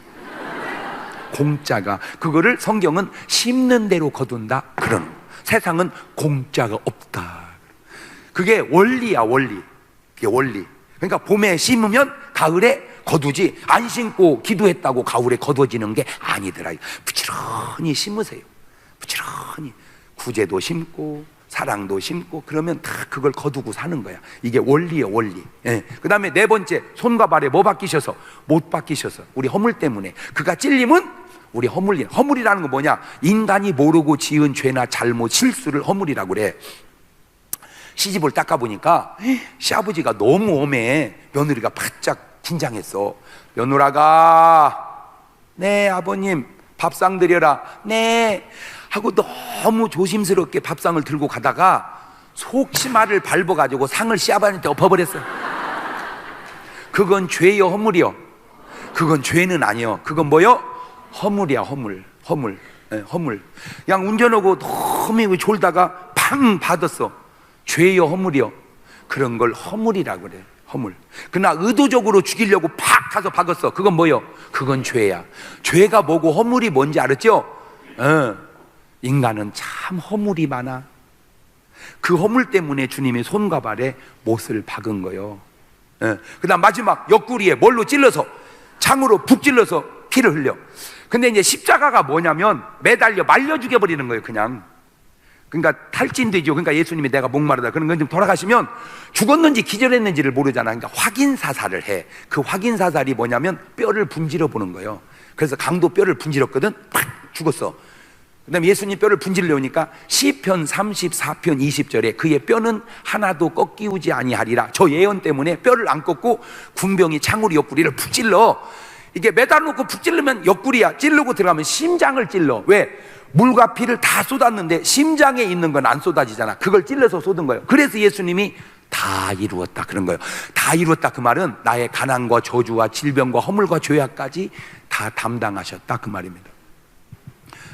공짜가. 그거를 성경은 심는 대로 거둔다 그러는 거야. 세상은 공짜가 없다. 그게 원리야, 원리. 그게 원리. 그러니까 봄에 심으면 가을에 거두지, 안 심고 기도했다고 가을에 거둬지는 게 아니더라. 부지런히 심으세요. 부지런히. 구제도 심고 사랑도 심고 그러면 다 그걸 거두고 사는 거야. 이게 원리예요, 원리. 예. 그 다음에 네 번째, 손과 발에 뭐 바뀌셔서? 못 바뀌셔서. 우리 허물 때문에. 그가 찔림은 우리 허물이라는 건 뭐냐? 인간이 모르고 지은 죄나 잘못, 실수를 허물이라고 그래. 시집을 닦아보니까 시아버지가 너무 엄해. 며느리가 바짝 긴장했어. 며느라가, 네 아버님 밥상 드려라. 네 하고 너무 조심스럽게 밥상을 들고 가다가 속치마를 밟아가지고 상을 시아버지한테 엎어버렸어. 그건 죄요, 허물이요? 그건 죄는 아니요. 그건 뭐요? 허물이야, 허물. 네, 허물. 그냥 운전하고 너무 졸다가 팡 받았어. 죄요, 허물이요? 그런 걸 허물이라 그래. 허물. 그러나 의도적으로 죽이려고 팍 가서 박았어. 그건 뭐요? 그건 죄야. 죄가 뭐고 허물이 뭔지 알았죠? 인간은 참 허물이 많아. 그 허물 때문에 주님이 손과 발에 못을 박은 거요. 그 다음 마지막 옆구리에 뭘로 찔러서, 창으로 푹 찔러서 피를 흘려. 근데 이제 십자가가 뭐냐면 매달려 말려 죽여버리는 거예요, 그냥. 그러니까 탈진되죠. 그러니까 예수님이 내가 목마르다 그런 건 좀 돌아가시면 죽었는지 기절했는지를 모르잖아. 그러니까 확인 사살을 해. 그 확인 사살이 뭐냐면 뼈를 분질러 보는 거예요. 그래서 강도 뼈를 분질렀거든. 팍 죽었어. 그다음에 예수님 뼈를 분질러오니까 시편 34편 20절에 그의 뼈는 하나도 꺾이우지 아니하리라. 저 예언 때문에 뼈를 안 꺾고 군병이 창으로 옆구리를 푹 찔러. 이게 매달 놓고 푹 찔르면 옆구리야. 찌르고 들어가면 심장을 찔러. 왜? 물과 피를 다 쏟았는데 심장에 있는 건 안 쏟아지잖아. 그걸 찔러서 쏟은 거예요. 그래서 예수님이 다 이루었다 그런 거예요. 다 이루었다 그 말은 나의 가난과 저주와 질병과 허물과 죄악까지 다 담당하셨다 그 말입니다.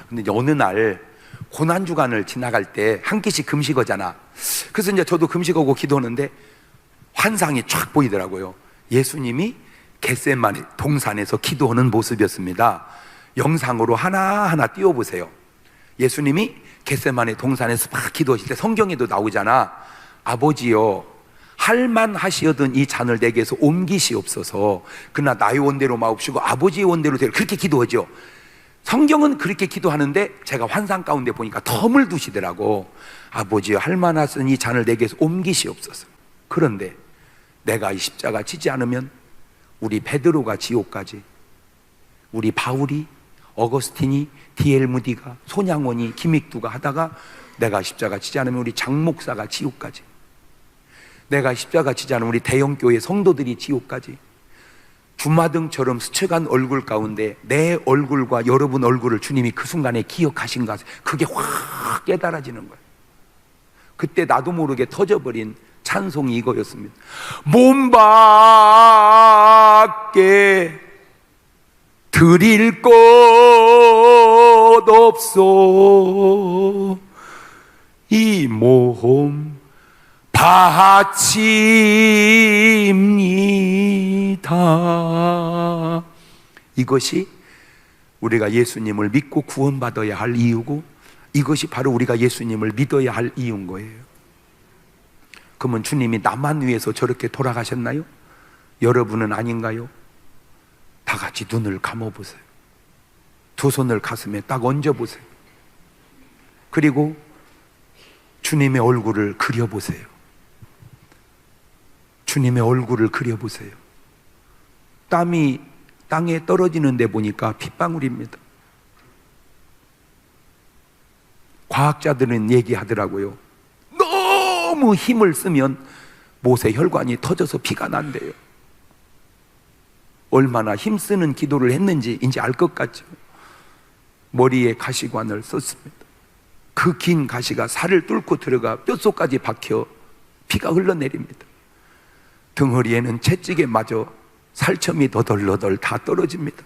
근데 이제 어느 날 고난주간을 지나갈 때 한 끼씩 금식하잖아. 그래서 이제 저도 금식하고 기도하는데 환상이 쫙 보이더라고요. 예수님이 겟세마네 동산에서 기도하는 모습이었습니다. 영상으로 하나하나 띄워보세요. 예수님이 겟세마네 동산에서 막 기도하실 때 성경에도 나오잖아. 아버지여, 할만하시어든 이 잔을 내게서 옮기시옵소서. 그러나 나의 원대로 마옵시고 아버지의 원대로 되려. 그렇게 기도하죠. 성경은 그렇게 기도하는데 제가 환상 가운데 보니까 덤을 두시더라고. 아버지여, 할만하시는 이 잔을 내게서 옮기시옵소서. 그런데 내가 이 십자가 지지 않으면 우리 베드로가 지옥 가지, 우리 바울이, 어거스틴이, D.L. 무디가, 손양원이, 김익두가 하다가 내가 십자가 지지 않으면 우리 장 목사가 지옥 가지, 내가 십자가 지지 않으면 우리 대형교회 성도들이 지옥 가지. 주마등처럼 스쳐간 얼굴 가운데 내 얼굴과 여러분 얼굴을 주님이 그 순간에 기억하신가, 그게 확 깨달아지는 거예요. 그때 나도 모르게 터져버린 찬송이 이거였습니다. 몸 밖에 드릴 것 없소, 이 몸 바칩니다. 이것이 우리가 예수님을 믿고 구원받아야 할 이유고, 이것이 바로 우리가 예수님을 믿어야 할 이유인 거예요. 그러면 주님이 나만 위해서 저렇게 돌아가셨나요? 여러분은 아닌가요? 다 같이 눈을 감아보세요. 두 손을 가슴에 딱 얹어보세요. 그리고 주님의 얼굴을 그려보세요. 주님의 얼굴을 그려보세요. 땀이 땅에 떨어지는 데 보니까 핏방울입니다. 과학자들은 얘기하더라고요. 너무 힘을 쓰면 못의 혈관이 터져서 피가 난대요. 얼마나 힘쓰는 기도를 했는지 이제 알 것 같죠. 머리에 가시관을 썼습니다. 그 긴 가시가 살을 뚫고 들어가 뼛속까지 박혀 피가 흘러내립니다. 등허리에는 채찍에 맞아 살점이 너덜너덜 다 떨어집니다.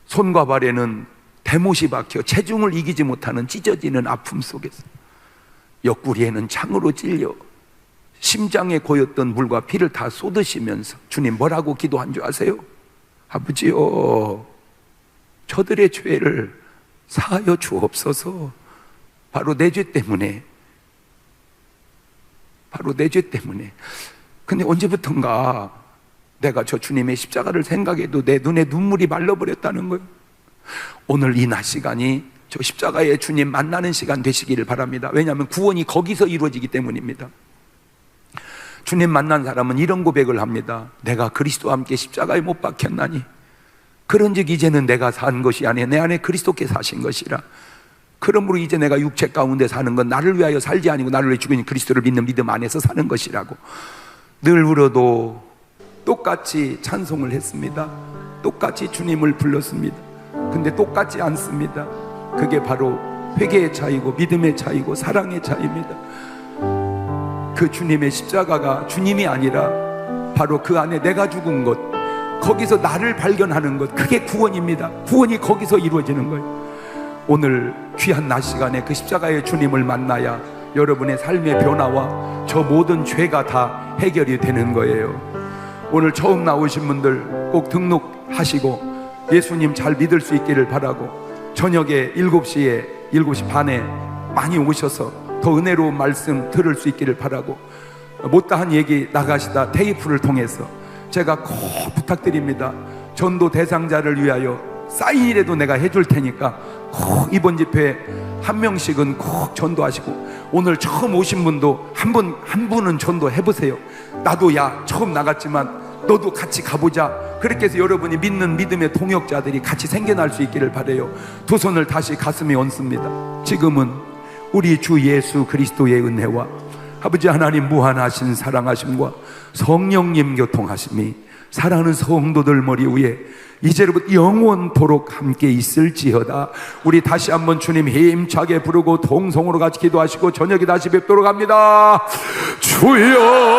손과 발에는 대못이 박혀 체중을 이기지 못하는 찢어지는 아픔 속에서, 옆구리에는 창으로 찔려 심장에 고였던 물과 피를 다 쏟으시면서 주님 뭐라고 기도한 줄 아세요? 아버지요, 저들의 죄를 사하여 주옵소서. 바로 내 죄 때문에, 바로 내 죄 때문에. 근데 언제부턴가 내가 저 주님의 십자가를 생각해도 내 눈에 눈물이 말라버렸다는 거예요. 오늘 이 낮 시간이 저 십자가의 주님 만나는 시간 되시기를 바랍니다. 왜냐하면 구원이 거기서 이루어지기 때문입니다. 주님 만난 사람은 이런 고백을 합니다. 내가 그리스도와 함께 십자가에 못 박혔나니 그런즉 이제는 내가 산 것이 아니라 내 안에 그리스도께서 사신 것이라. 그러므로 이제 내가 육체 가운데 사는 건 나를 위하여 살지 아니고 나를 위해 죽으신 그리스도를 믿는 믿음 안에서 사는 것이라고 늘 울어도 똑같이 찬송을 했습니다. 똑같이 주님을 불렀습니다. 근데 똑같지 않습니다. 그게 바로 회개의 차이고 믿음의 차이고 사랑의 차이입니다. 그 주님의 십자가가 주님이 아니라 바로 그 안에 내가 죽은 것, 거기서 나를 발견하는 것, 그게 구원입니다. 구원이 거기서 이루어지는 거예요. 오늘 귀한 낮 시간에 그 십자가의 주님을 만나야 여러분의 삶의 변화와 저 모든 죄가 다 해결이 되는 거예요. 오늘 처음 나오신 분들 꼭 등록하시고 예수님 잘 믿을 수 있기를 바라고, 저녁에 7시에 7시 반에 많이 오셔서 더 은혜로운 말씀 들을 수 있기를 바라고, 못다한 얘기 나가시다 테이프를 통해서 제가 꼭 부탁드립니다. 전도 대상자를 위하여 사인이라도 내가 해줄 테니까 꼭 이번 집회에 한 명씩은 꼭 전도하시고, 오늘 처음 오신 분도 한 분은 전도해보세요. 나도 야 처음 나갔지만 너도 같이 가보자. 그렇게 해서 여러분이 믿는 믿음의 동역자들이 같이 생겨날 수 있기를 바라요. 두 손을 다시 가슴에 얹습니다. 지금은 우리 주 예수 그리스도의 은혜와 아버지 하나님 무한하신 사랑하심과 성령님 교통하심이 사랑하는 성도들 머리 위에 이제로부터 영원토록 함께 있을지어다. 우리 다시 한번 주님 힘차게 부르고 동성으로 같이 기도하시고 저녁에 다시 뵙도록 합니다. 주여